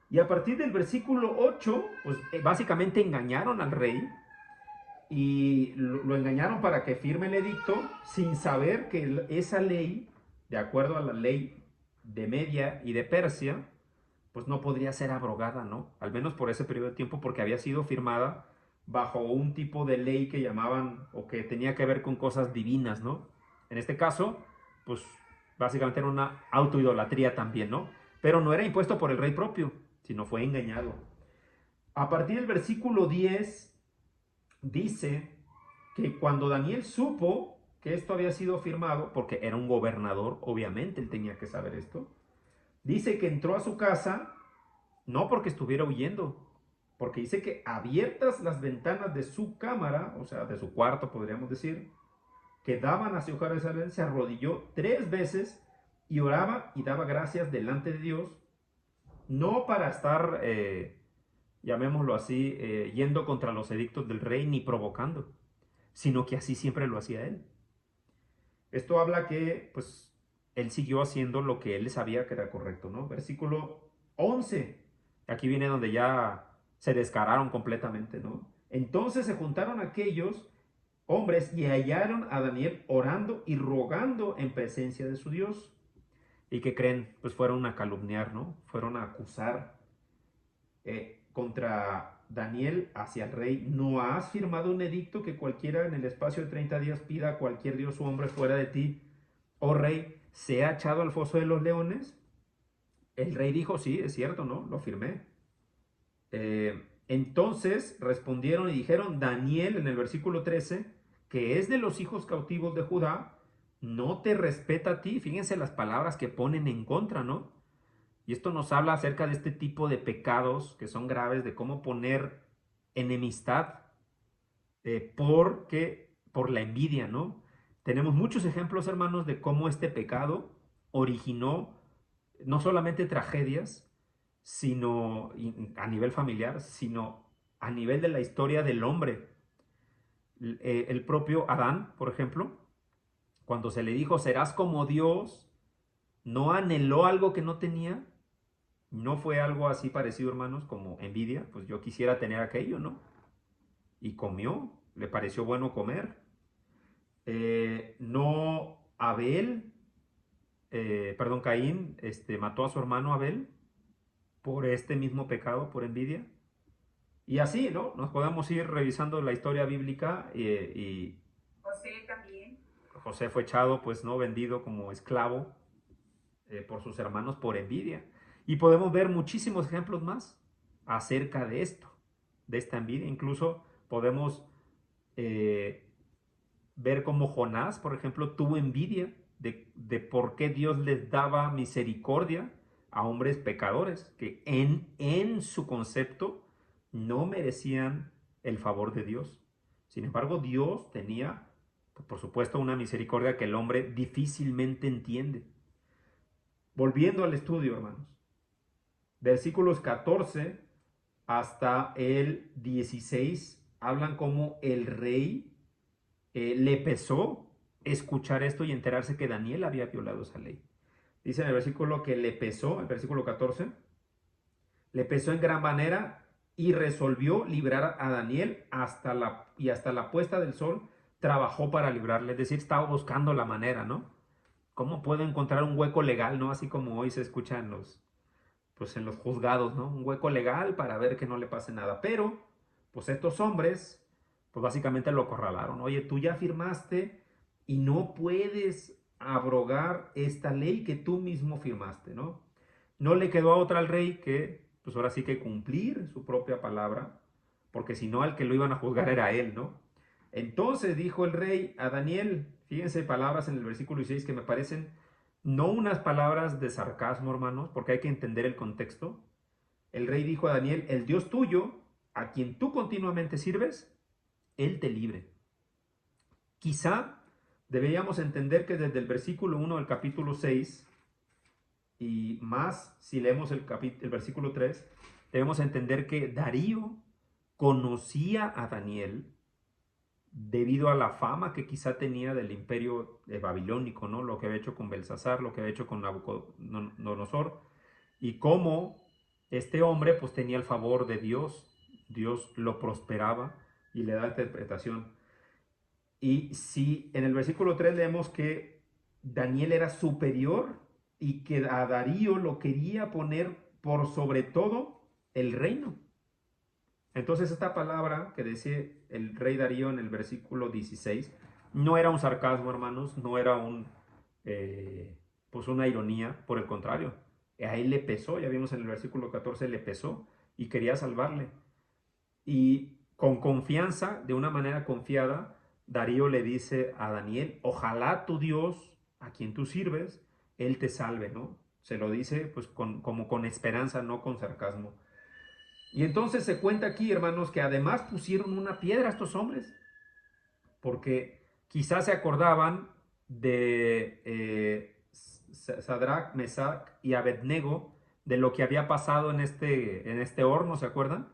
Y a partir del versículo 8, pues básicamente engañaron al rey y lo engañaron para que firme el edicto sin saber que esa ley, de acuerdo a la ley de Media y de Persia, pues no podría ser abrogada, ¿no? Al menos por ese periodo de tiempo, porque había sido firmada bajo un tipo de ley que llamaban o que tenía que ver con cosas divinas, ¿no? En este caso, pues básicamente era una autoidolatría también, ¿no? Pero no era impuesto por el rey propio, sino fue engañado. A partir del versículo 10 dice que cuando Daniel supo que esto había sido firmado, porque era un gobernador, obviamente él tenía que saber esto, dice que entró a su casa, no porque estuviera huyendo, porque dice que abiertas las ventanas de su cámara, o sea, de su cuarto, podríamos decir, que daban hacia Jerusalén, se arrodilló 3 veces y oraba y daba gracias delante de Dios, no para estar, llamémoslo así, yendo contra los edictos del rey ni provocando, sino que así siempre lo hacía él. Esto habla que, pues, él siguió haciendo lo que él sabía que era correcto, ¿no? Versículo 11. Aquí viene donde ya se descararon completamente, ¿no? Entonces se juntaron aquellos hombres y hallaron a Daniel orando y rogando en presencia de su Dios. ¿Y qué creen? Pues fueron a calumniar, ¿no? Fueron a acusar contra Daniel hacia el rey. ¿No has firmado un edicto que cualquiera en el espacio de 30 días pida a cualquier dios o hombre fuera de ti, oh rey, sea echado al foso de los leones? El rey dijo, sí, es cierto, ¿no? Lo firmé. Entonces respondieron y dijeron, Daniel, en el versículo 13, que es de los hijos cautivos de Judá, no te respeta a ti. Fíjense las palabras que ponen en contra, ¿no? Y esto nos habla acerca de este tipo de pecados que son graves, de cómo poner enemistad por la envidia, ¿no? Tenemos muchos ejemplos, hermanos, de cómo este pecado originó no solamente tragedias, sino a nivel familiar, sino a nivel de la historia del hombre. El propio Adán, por ejemplo, cuando se le dijo, serás como Dios, no anheló algo que no tenía. No fue algo así parecido, hermanos, como envidia, pues yo quisiera tener aquello, ¿no? Y comió, le pareció bueno comer. No Abel, perdón, Caín, mató a su hermano Abel por este mismo pecado, por envidia. Y así, ¿no? Nos podemos ir revisando la historia bíblica y José también. José fue echado, pues, ¿no? Vendido como esclavo por sus hermanos por envidia. Y podemos ver muchísimos ejemplos más acerca de esto, de esta envidia. Incluso podemos ver cómo Jonás, por ejemplo, tuvo envidia de por qué Dios les daba misericordia a hombres pecadores que en su concepto no merecían el favor de Dios. Sin embargo, Dios tenía, por supuesto, una misericordia que el hombre difícilmente entiende. Volviendo al estudio, hermanos, versículos 14 hasta el 16 hablan como el rey le pesó escuchar esto y enterarse que Daniel había violado esa ley. Dice en el versículo que le pesó, el versículo 14, le pesó en gran manera y resolvió librar a Daniel hasta la puesta del sol, trabajó para librarle, es decir, estaba buscando la manera, ¿no? ¿Cómo puedo encontrar un hueco legal, ¿no? Así como hoy se escucha pues en los juzgados, ¿no? Un hueco legal para ver que no le pase nada. Pero, pues estos hombres, pues básicamente lo acorralaron. Oye, tú ya firmaste y no puedes abrogar esta ley que tú mismo firmaste, ¿no? No le quedó a otra al rey que, pues ahora sí que cumplir su propia palabra, porque si no, al que lo iban a juzgar era él, ¿no? Entonces dijo el rey a Daniel, fíjense palabras en el versículo 16 que me parecen no unas palabras de sarcasmo, hermanos, porque hay que entender el contexto. El rey dijo a Daniel, el Dios tuyo, a quien tú continuamente sirves, él te libre. Quizá deberíamos entender que desde el versículo 1 del capítulo 6 y más si leemos el versículo 3, debemos entender que Darío conocía a Daniel debido a la fama que quizá tenía del imperio babilónico, ¿no? Lo que había hecho con Belsasar, lo que había hecho con Nabucodonosor, y cómo este hombre pues tenía el favor de Dios, Dios lo prosperaba y le da interpretación. Y si en el versículo 3 leemos que Daniel era superior y que a Darío lo quería poner por sobre todo el reino. Entonces esta palabra que decía el rey Darío en el versículo 16 no era un sarcasmo, hermanos, no era pues una ironía, por el contrario, a él le pesó, ya vimos en el versículo 14, le pesó y quería salvarle. Y con confianza, de una manera confiada, Darío le dice a Daniel, ojalá tu Dios, a quien tú sirves, él te salve, ¿no? Se lo dice pues como con esperanza, no con sarcasmo. Y entonces se cuenta aquí, hermanos, que además pusieron una piedra a estos hombres, porque quizás se acordaban de Sadrach, Mesach y Abednego, de lo que había pasado en este horno, ¿se acuerdan?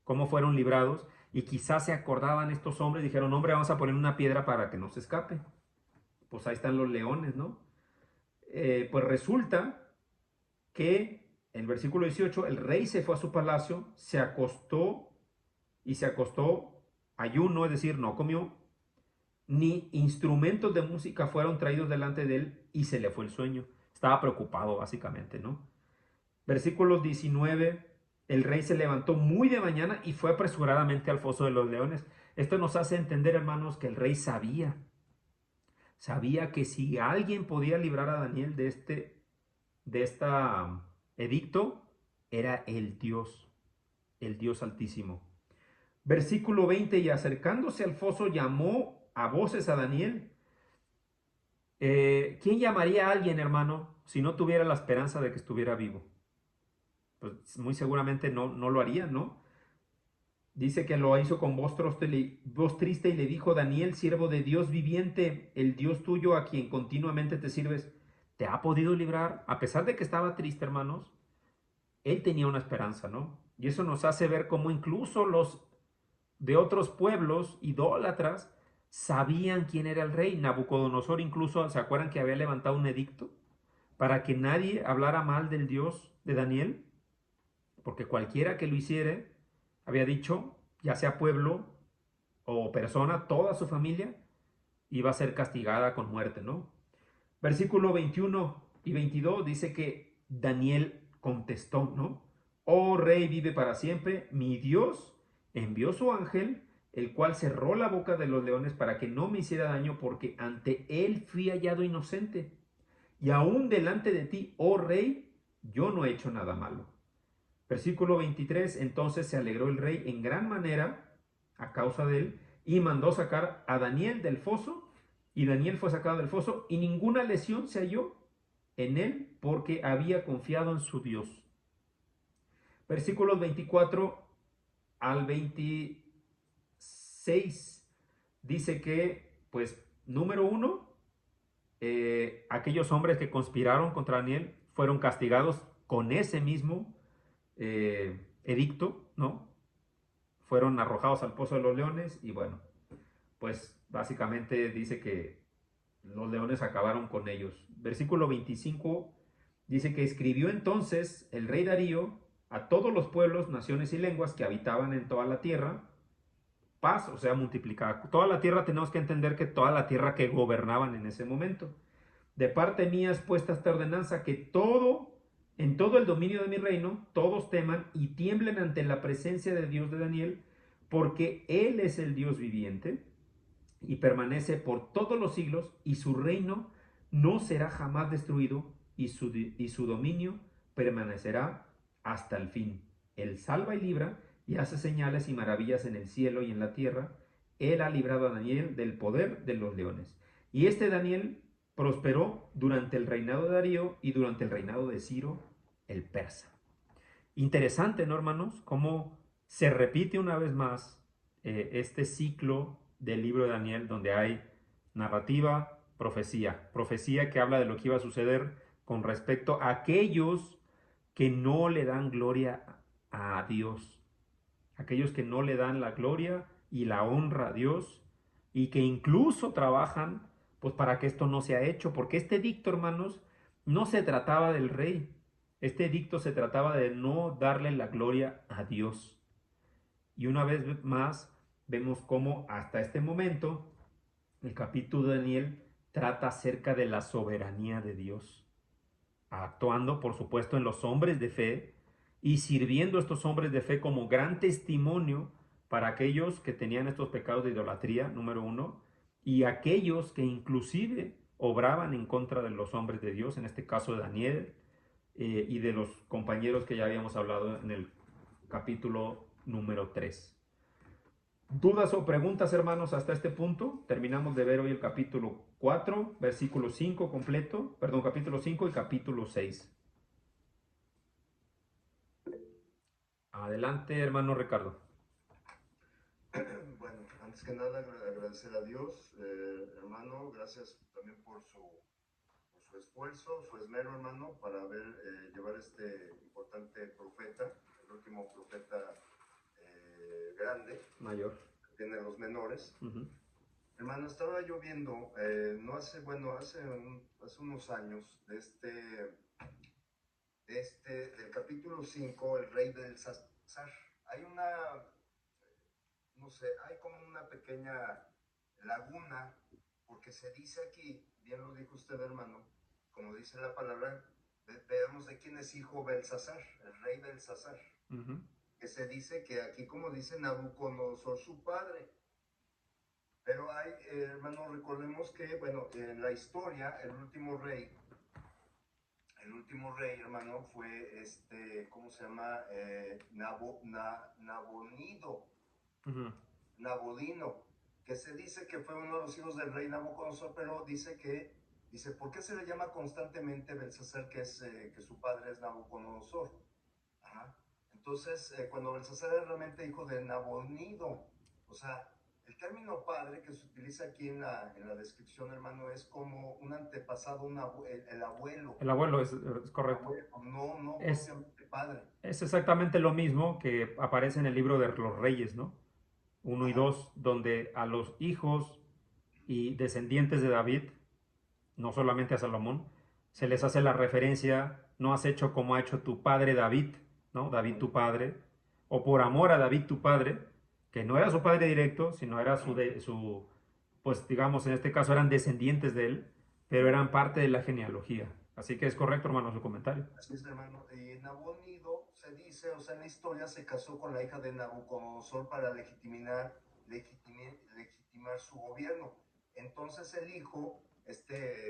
Cómo fueron librados, y quizás se acordaban estos hombres, dijeron, hombre, vamos a poner una piedra para que no se escape. Pues ahí están los leones, ¿no? Pues resulta que en el versículo 18 el rey se fue a su palacio, se acostó ayuno, es decir, no comió, ni instrumentos de música fueron traídos delante de él y se le fue el sueño. Estaba preocupado básicamente, ¿no? Versículos 19, el rey se levantó muy de mañana y fue apresuradamente al foso de los leones. Esto nos hace entender, hermanos, que el rey sabía que si alguien podía librar a Daniel de esta edicto, era el Dios Altísimo. Versículo 20, y acercándose al foso llamó a voces a Daniel. ¿Quién llamaría a alguien, hermano, si no tuviera la esperanza de que estuviera vivo? Pues muy seguramente no lo haría, ¿no? Dice que lo hizo con voz triste y le dijo, Daniel, siervo de Dios viviente, el Dios tuyo a quien continuamente te sirves, ¿te ha podido librar? A pesar de que estaba triste, hermanos, él tenía una esperanza, ¿no? Y eso nos hace ver cómo incluso los de otros pueblos idólatras sabían quién era el rey. Nabucodonosor incluso, ¿se acuerdan que había levantado un edicto para que nadie hablara mal del Dios de Daniel? Porque cualquiera que lo hiciere, había dicho, ya sea pueblo o persona, toda su familia iba a ser castigada con muerte, ¿no? Versículo 21 y 22 dice que Daniel contestó, ¿no? Oh rey, vive para siempre, mi Dios envió su ángel, el cual cerró la boca de los leones para que no me hiciera daño, porque ante él fui hallado inocente. Y aún delante de ti, oh rey, yo no he hecho nada malo. Versículo 23, entonces se alegró el rey en gran manera a causa de él y mandó sacar a Daniel del foso, y Daniel fue sacado del foso y ninguna lesión se halló en él porque había confiado en su Dios. Versículos 24 al 26 dice que, pues, número 1, aquellos hombres que conspiraron contra Daniel fueron castigados con ese mismo edicto, ¿no? Fueron arrojados al pozo de los leones y bueno, pues básicamente dice que los leones acabaron con ellos. Versículo 25 dice que escribió entonces el rey Darío a todos los pueblos, naciones y lenguas que habitaban en toda la tierra, paz, o sea, multiplicada. Toda la tierra tenemos que entender que toda la tierra que gobernaban en ese momento. De parte mía es puesta esta ordenanza que en todo el dominio de mi reino, todos teman y tiemblen ante la presencia de Dios de Daniel, porque Él es el Dios viviente y permanece por todos los siglos, y su reino no será jamás destruido, y su dominio permanecerá hasta el fin. Él salva y libra, y hace señales y maravillas en el cielo y en la tierra. Él ha librado a Daniel del poder de los leones. Y este Daniel prosperó durante el reinado de Darío y durante el reinado de Ciro el persa. Interesante, ¿no, hermanos? Cómo se repite una vez más este ciclo del libro de Daniel, donde hay narrativa, profecía que habla de lo que iba a suceder con respecto a aquellos que no le dan gloria a Dios, aquellos que no le dan la gloria y la honra a Dios, y que incluso trabajan pues para que esto no sea hecho, porque este edicto, hermanos, no se trataba del rey, este edicto se trataba de no darle la gloria a Dios. Y una vez más vemos cómo hasta este momento el capítulo de Daniel trata acerca de la soberanía de Dios, actuando por supuesto en los hombres de fe y sirviendo a estos hombres de fe como gran testimonio para aquellos que tenían estos pecados de idolatría, número uno, y aquellos que inclusive obraban en contra de los hombres de Dios, en este caso de Daniel, y de los compañeros que ya habíamos hablado en el capítulo número 3. ¿Dudas o preguntas, hermanos, hasta este punto? Terminamos de ver hoy el capítulo 4, versículo 5 completo, perdón, capítulo 5 y capítulo 6. Adelante, hermano Ricardo. Bueno, antes que nada agradecer a Dios, hermano, gracias también por su esfuerzo, su esmero, hermano, para llevar este importante profeta, el último profeta grande, Mayor. que tiene los menores. Hermano, estaba yo viendo, no hace, bueno, hace unos años, del capítulo 5, el rey del Sazar. Hay no sé, hay como una pequeña laguna, porque se dice aquí, bien lo dijo usted, hermano, como dice la palabra, veamos de quién es hijo Belsasar, el rey Belsasar, que se dice que aquí, como dice Nabucodonosor, su padre. Pero hay, hermano, recordemos que, bueno, en la historia, el último rey, hermano, fue ¿cómo se llama? Nabonido. Nabodino, que se dice que fue uno de los hijos del rey Nabucodonosor, pero dice, ¿por qué se le llama constantemente Belsasar, que su padre es Nabucodonosor? Ajá. Entonces, cuando Belsasar es realmente hijo de Nabonido, o sea, el término padre que se utiliza aquí en la descripción, hermano, es como un antepasado, el abuelo. El abuelo es correcto. Abuelo, no es propiamente padre. Es exactamente lo mismo que aparece en el libro de los Reyes, ¿no? 1 y 2, donde a los hijos y descendientes de David, no solamente a Salomón, se les hace la referencia: no has hecho como ha hecho tu padre David, ¿no? David tu padre, o por amor a David tu padre, que no era su padre directo, sino era pues digamos, en este caso eran descendientes de él, pero eran parte de la genealogía. Así que es correcto, hermano, su comentario. Así es, hermano. Nabonido se dice, o sea, en la historia se casó con la hija de Nabucodonosor para legitimar su gobierno. Entonces el hijo,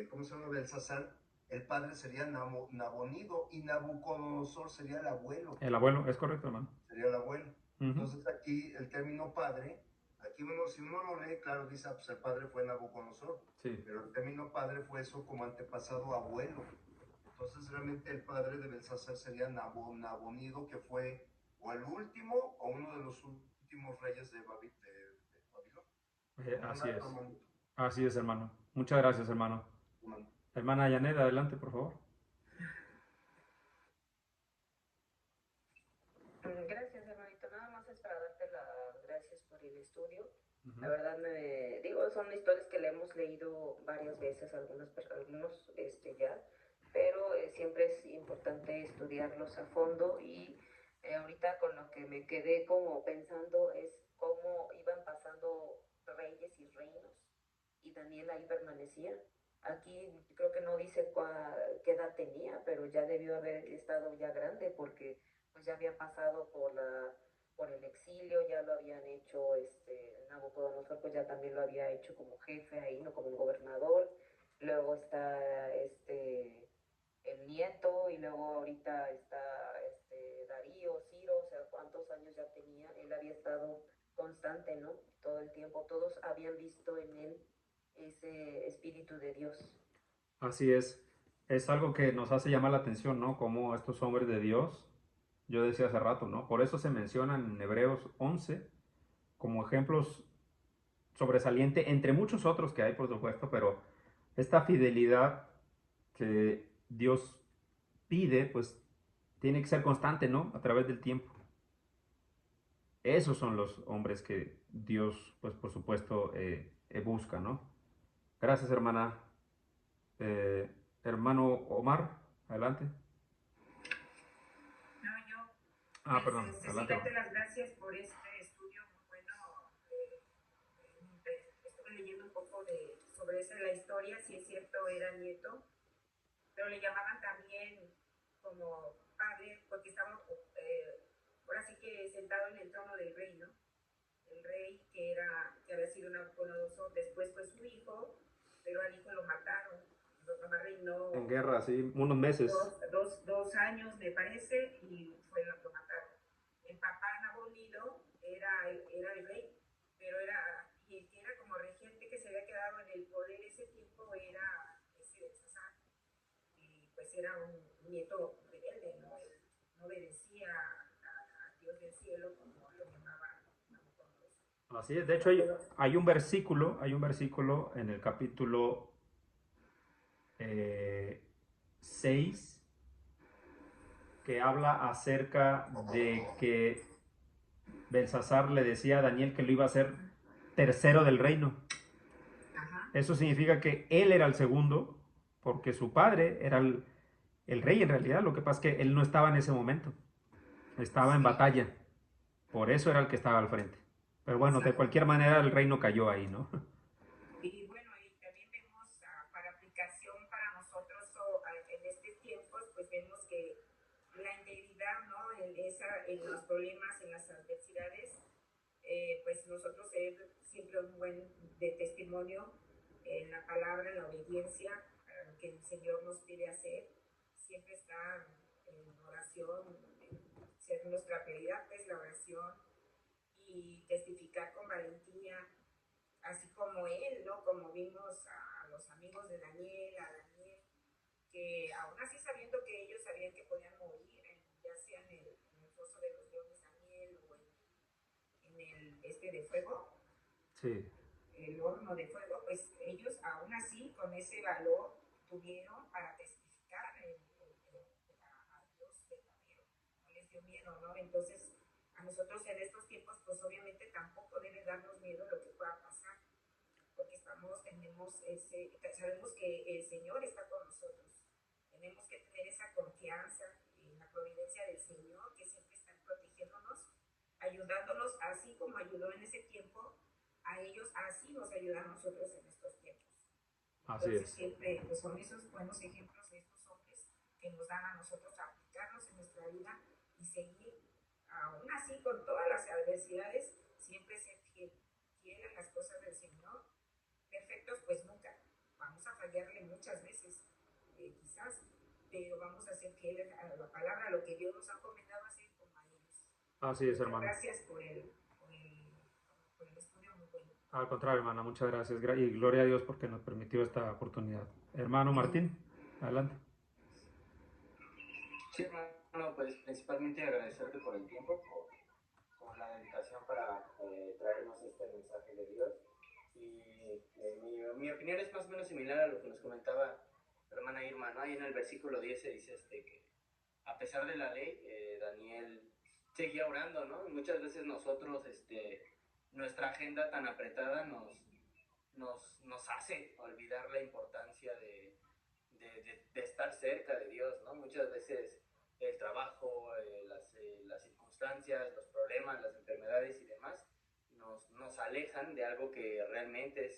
¿cómo se llama? Belsasar, el padre sería Nabonido y Nabucodonosor sería el abuelo. El abuelo, es correcto, hermano. Sería el abuelo. Entonces aquí el término padre, aquí si uno lo lee, claro, dice, pues el padre fue Nabucodonosor. Sí. Pero el término padre fue eso como antepasado abuelo. Entonces realmente el padre de Belsasar sería Nabonido, que fue o el último o uno de los últimos reyes de Babilonia. Así es. Así es, hermano. Muchas gracias, hermano. Hermana Yanet, adelante, por favor. Gracias, hermanito. Nada más es para darte las gracias por el estudio. La verdad, son historias que le hemos leído varias veces, algunos ya, pero siempre es importante estudiarlos a fondo. Y ahorita con lo que me quedé como pensando es cómo iban pasando reyes y reinos y Daniel ahí permanecía. Aquí creo que no dice qué edad tenía, pero ya debió haber estado ya grande, porque pues ya había pasado por el exilio, ya lo habían hecho, Nabucodonosor pues ya también lo había hecho como jefe ahí, no como un gobernador. Luego está el nieto, y luego ahorita está Darío, Ciro, o sea, cuántos años ya tenía. Él había estado constante, ¿no? Todo el tiempo, todos habían visto en él ese espíritu de Dios. Así es algo que nos hace llamar la atención, ¿no? Como estos hombres de Dios, yo decía hace rato, ¿no? Por eso se mencionan en Hebreos 11 como ejemplos sobresalientes, entre muchos otros que hay, por supuesto, pero esta fidelidad que Dios pide, pues tiene que ser constante, ¿no? A través del tiempo. Esos son los hombres que Dios, pues por supuesto, busca, ¿no? Gracias, hermana. Hermano Omar, adelante. No, yo. Perdón, Sí, adelante. darte las gracias por este estudio muy bueno. Estuve leyendo un poco sobre esa la historia, si es cierto, era nieto, pero le llamaban también como padre, porque estaba ahora sí que sentado en el trono del rey, ¿no? El rey que había sido Nabucodonosor, después fue su hijo, pero al hijo lo mataron. Reinó en guerra, sí, unos meses. 2 años, me parece, y lo mataron. El papá Nabonido era el rey, pero y el que era como regente que se había quedado en el poder ese tiempo era ese Belsasar, y pues era un nieto rebelde, no obedecía a Dios del cielo como lo llamaba Nabucodonosor. Así es, de hecho hay un versículo en el capítulo 6 que habla acerca de que Belsasar le decía a Daniel que lo iba a hacer tercero del reino. Ajá. Eso significa que él era el segundo, porque su padre era el rey en realidad. Lo que pasa es que él no estaba en ese momento, estaba en batalla, por eso era el que estaba al frente. Pero bueno, de cualquier manera el reino cayó ahí, ¿no? Y bueno, y también vemos para aplicación para nosotros en estos tiempos, pues vemos que la integridad, ¿no? En los problemas, en las adversidades, pues nosotros ser siempre un buen testimonio en la palabra, en la obediencia, a lo que el Señor nos pide hacer, siempre estar en oración, ser nuestra prioridad, pues la oración, y testificar con valentía, así como él, ¿no? Como vimos a los amigos de Daniel, a Daniel, que aún así sabiendo que ellos sabían que podían morir, ya sea en el foso de los leones Daniel o en el de fuego, Sí. el horno de fuego, pues ellos aún así con ese valor tuvieron para testificar a Dios verdadero, no les dio miedo, ¿no? Entonces a nosotros en estos tiempos pues obviamente tampoco debe darnos miedo lo que pueda pasar, porque sabemos que el Señor está con nosotros. Tenemos que tener esa confianza en la providencia del Señor, que siempre está protegiéndonos, ayudándonos, así como ayudó en ese tiempo a ellos, así nos ayuda a nosotros en estos tiempos. Así Entonces es. siempre pues, son esos buenos ejemplos de estos hombres que nos dan a nosotros a aplicarnos en nuestra vida y seguir, aún así con todas las adversidades, siempre ser fiel en las cosas del Señor. Perfectos pues nunca, vamos a fallarle muchas veces, quizás, pero vamos a ser fieles a la palabra, a lo que Dios nos ha encomendado hacer como a ellos. Así es, hermano. Gracias por el estudio muy bueno. Al contrario, hermana, muchas gracias. Y gloria a Dios porque nos permitió esta oportunidad. Hermano Martín, adelante. Sí, hermano, pues principalmente agradecerte por el tiempo, por la dedicación para traernos este mensaje de Dios. Y mi opinión es más o menos similar a lo que nos comentaba la hermana Irma, ¿no? Ahí en el versículo 10 se dice que a pesar de la ley, Daniel seguía orando, ¿no? Y muchas veces nosotros, nuestra agenda tan apretada nos hace olvidar la importancia de estar cerca de Dios, ¿no? Muchas veces el trabajo, las circunstancias, los problemas, las enfermedades y demás nos alejan de algo que realmente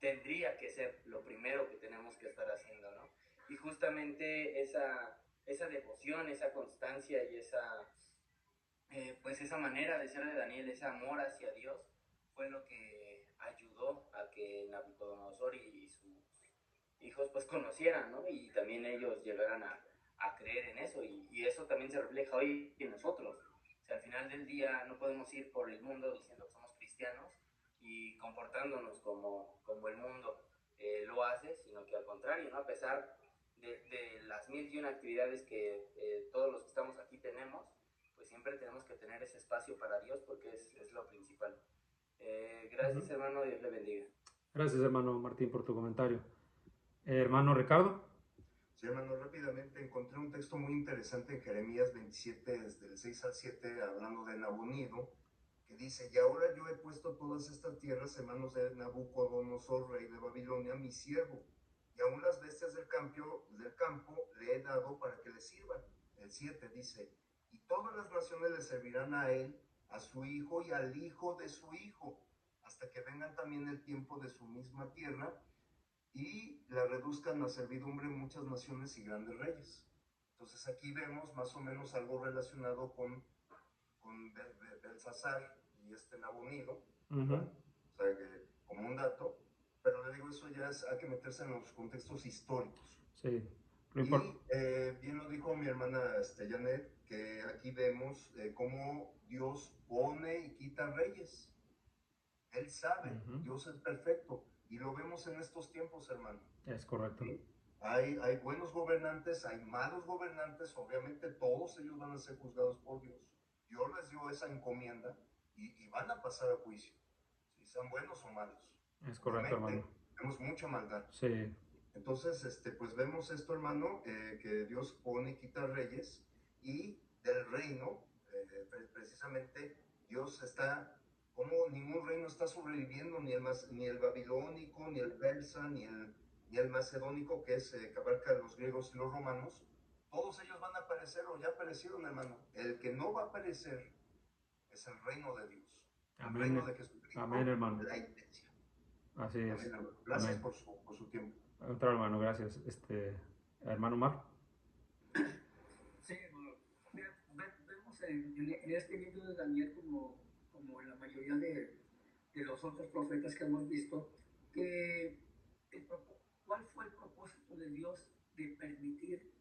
tendría que ser lo primero que tenemos que estar haciendo, ¿no? Y justamente esa devoción, esa constancia y esa manera de ser de Daniel, ese amor hacia Dios, fue lo que ayudó a que Nabucodonosor y sus hijos pues conocieran, ¿no? Y también ellos llegaran a creer en eso, y eso también se refleja hoy en nosotros. O sea, al final del día no podemos ir por el mundo diciendo que somos cristianos y comportándonos como el mundo lo hace, sino que al contrario, ¿no? A pesar de las 1001 actividades que todos los que estamos aquí tenemos, pues siempre tenemos que tener ese espacio para Dios, porque es lo principal. Gracias, hermano, Dios le bendiga. Gracias, hermano Martín, por tu comentario. Hermano Ricardo. Sí, hermano, rápidamente encontré un texto muy interesante en Jeremías 27, desde el 6 al 7, hablando de Nabonido, que dice, y ahora yo he puesto todas estas tierras en manos de Nabucodonosor, rey de Babilonia, mi siervo, y aún las bestias del campo le he dado para que le sirvan. El 7 dice, y todas las naciones le servirán a él, a su hijo y al hijo de su hijo, hasta que vengan también el tiempo de su misma tierra, y la reduzcan a servidumbre muchas naciones y grandes reyes. Entonces aquí vemos más o menos algo relacionado con Belsasar y Nabonido, ¿verdad? O sea, que, como un dato, pero le digo, eso ya hay que meterse en los contextos históricos. Sí. Y bien lo dijo mi hermana Janet, que aquí vemos cómo Dios pone y quita reyes. Él sabe, Dios es perfecto, y lo vemos en estos tiempos, hermano. Es correcto. ¿Sí? Hay buenos gobernantes, hay malos gobernantes, obviamente todos ellos van a ser juzgados por Dios. Dios les dio esa encomienda y van a pasar a juicio, si sean buenos o malos. Es correcto, hermano. Vemos mucha maldad. Sí. Entonces, pues vemos esto, hermano, que Dios pone y quita reyes, y del reino, precisamente, Dios está, como ningún reino está sobreviviendo, ni el babilónico, ni el persa, ni el macedónico, que abarca a los griegos y los romanos. Todos ellos van a aparecer o ya aparecieron, hermano. El que no va a aparecer es el reino de Dios. Amén. El reino de Jesucristo. Amén, hermano. La iglesia. Así es. Amén, hermano. Gracias Amén. por su tiempo. Otro hermano, gracias. Hermano Mar. Sí, hermano. Vemos en este libro de Daniel, como en la mayoría de los otros profetas que hemos visto, que ¿cuál fue el propósito de Dios de permitir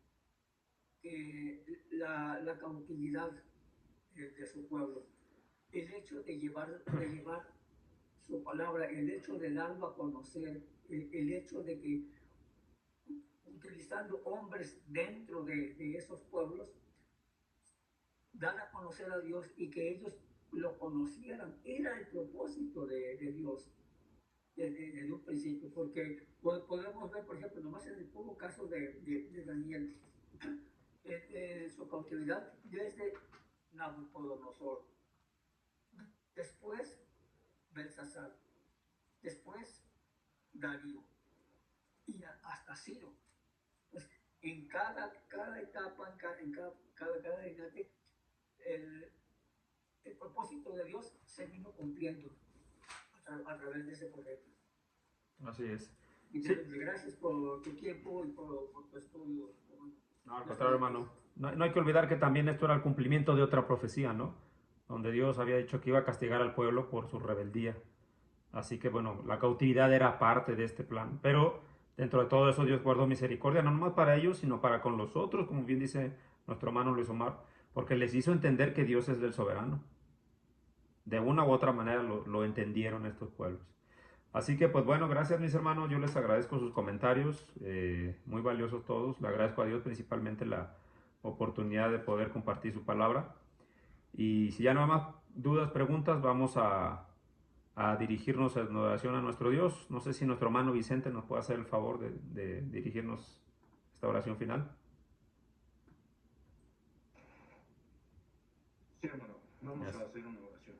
que la cautividad de su pueblo? El hecho de llevar su palabra, el hecho de darlo a conocer, el hecho de que utilizando hombres dentro de esos pueblos, dar a conocer a Dios y que ellos lo conocieran, era el propósito de Dios desde un principio, porque podemos ver, por ejemplo, nomás en el puro caso de Daniel, su cautividad desde Nabucodonosor, después Belsasar, después Darío y hasta Ciro. Pues en cada etapa, en cada gabinete, el propósito de Dios se vino cumpliendo a través de ese profeta. Así es. Y Sí. gracias por tu tiempo y por tu estudio. No, al contrario, hermano. No hay que olvidar que también esto era el cumplimiento de otra profecía, ¿no? Donde Dios había dicho que iba a castigar al pueblo por su rebeldía. Así que, bueno, la cautividad era parte de este plan. Pero dentro de todo eso Dios guardó misericordia, no nomás para ellos, sino para con los otros, como bien dice nuestro hermano Luis Omar, porque les hizo entender que Dios es el soberano. De una u otra manera lo entendieron estos pueblos. Así que, pues bueno, gracias mis hermanos, yo les agradezco sus comentarios, muy valiosos todos. Le agradezco a Dios principalmente la oportunidad de poder compartir su palabra. Y si ya no hay más dudas, preguntas, vamos a dirigirnos en oración a nuestro Dios. No sé si nuestro hermano Vicente nos puede hacer el favor de dirigirnos esta oración final. Sí, hermano, vamos a hacer una oración.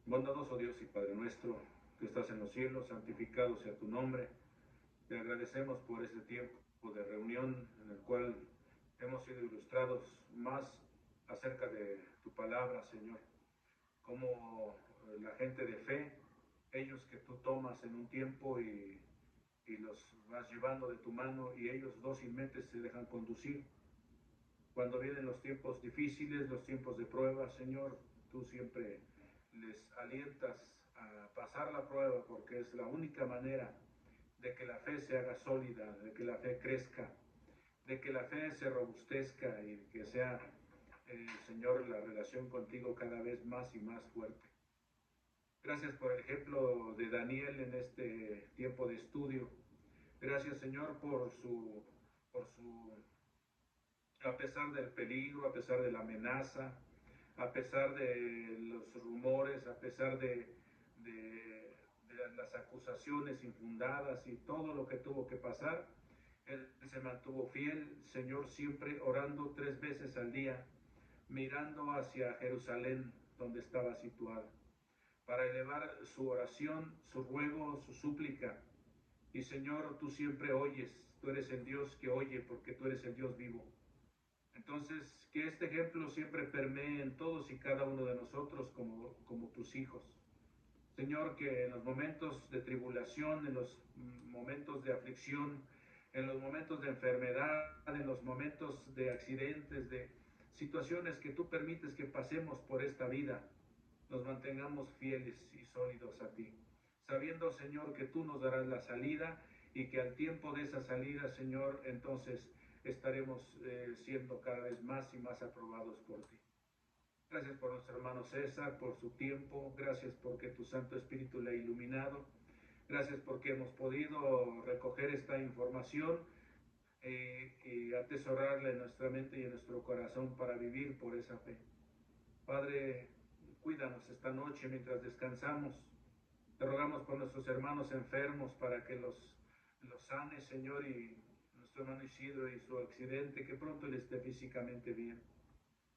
Bondadoso Dios y Padre nuestro, que estás en los cielos, santificado sea tu nombre. Te agradecemos por este tiempo de reunión en el cual hemos sido ilustrados más acerca de tu palabra, Señor. Como la gente de fe, ellos que tú tomas en un tiempo y los vas llevando de tu mano, y ellos dócilmente se dejan conducir. Cuando vienen los tiempos difíciles, los tiempos de prueba, Señor, tú siempre les alientas a pasar la prueba, porque es la única manera de que la fe se haga sólida, de que la fe crezca, de que la fe se robustezca y que sea, Señor, la relación contigo cada vez más y más fuerte. Gracias por el ejemplo de Daniel en este tiempo de estudio. Gracias, Señor, por su a pesar del peligro, a pesar de la amenaza, a pesar de los rumores, a pesar de las acusaciones infundadas y todo lo que tuvo que pasar, él se mantuvo fiel, Señor, siempre orando 3 veces al día, mirando hacia Jerusalén, donde estaba situada, para elevar su oración, su ruego, su súplica. Y Señor, tú siempre oyes, tú eres el Dios que oye porque tú eres el Dios vivo. Entonces, que este ejemplo siempre permee en todos y cada uno de nosotros como tus hijos. Señor, que en los momentos de tribulación, en los momentos de aflicción, en los momentos de enfermedad, en los momentos de accidentes, de situaciones que tú permites que pasemos por esta vida, nos mantengamos fieles y sólidos a ti, sabiendo, Señor, que tú nos darás la salida y que al tiempo de esa salida, Señor, entonces estaremos siendo cada vez más y más aprobados por ti. Gracias por nuestro hermano César, por su tiempo. Gracias porque tu Santo Espíritu le ha iluminado. Gracias porque hemos podido recoger esta información y atesorarla en nuestra mente y en nuestro corazón para vivir por esa fe. Padre, cuídanos esta noche mientras descansamos. Te rogamos por nuestros hermanos enfermos para que los sanes, Señor, y nuestro hermano Isidro y su accidente, que pronto le esté físicamente bien.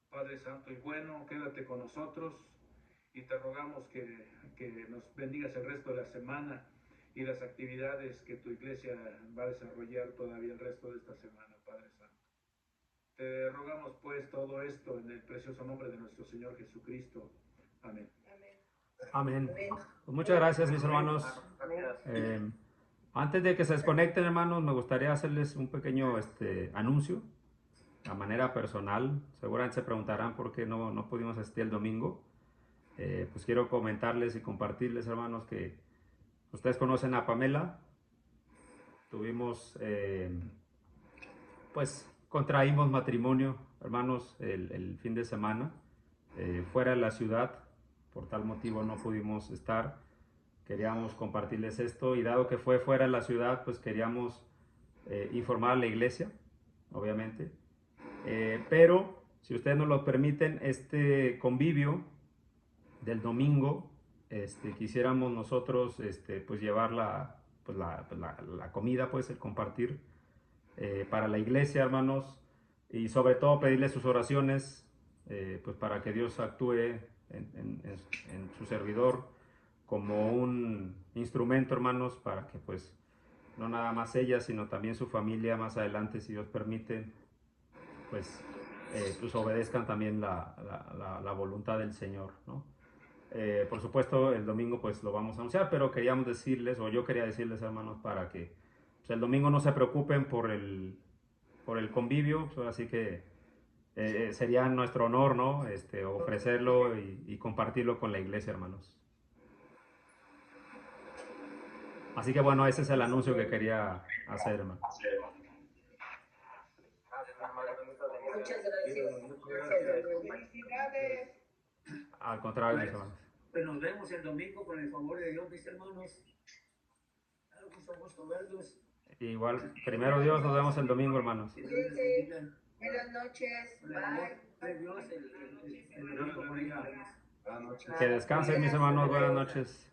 Padre Santo y bueno, quédate con nosotros y te rogamos que nos bendigas el resto de la semana y las actividades que tu iglesia va a desarrollar todavía el resto de esta semana, Padre Santo. Te rogamos pues todo esto en el precioso nombre de nuestro Señor Jesucristo. Amén. Amén. Pues muchas gracias, mis hermanos. Antes de que se desconecten, hermanos, me gustaría hacerles un pequeño anuncio a manera personal. Seguramente se preguntarán por qué no pudimos asistir el domingo. Pues quiero comentarles y compartirles, hermanos, que ustedes conocen a Pamela. Tuvimos, pues, contraímos matrimonio, hermanos, el fin de semana, fuera de la ciudad. Por tal motivo no pudimos estar. Queríamos compartirles esto y dado que fue fuera de la ciudad, pues queríamos informar a la iglesia, obviamente. Pero, si ustedes nos lo permiten, este convivio del domingo, quisiéramos nosotros pues llevar la comida, pues el compartir para la iglesia, hermanos, y sobre todo pedirles sus oraciones, pues para que Dios actúe en su servidor como un instrumento, hermanos, para que pues no nada más ella, sino también su familia más adelante, si Dios permite, pues obedezcan también la voluntad del Señor, ¿no? Por supuesto, el domingo pues lo vamos a anunciar, pero queríamos decirles, o yo quería decirles, hermanos, para que pues, el domingo no se preocupen por el convivio, pues, así que sería nuestro honor, ¿no? Ofrecerlo y compartirlo con la iglesia, hermanos. Así que bueno, ese es el anuncio que quería hacer, hermano. Muchas gracias. Felicidades. Al contrario, mis hermanos. Pues nos vemos el domingo con el favor de Dios, mis hermanos. Gusto verlos. Igual, primero Dios, nos vemos el domingo, hermanos. Buenas noches. Bye. Dios, el domingo por allá. Que descansen, mis hermanos. Buenas noches.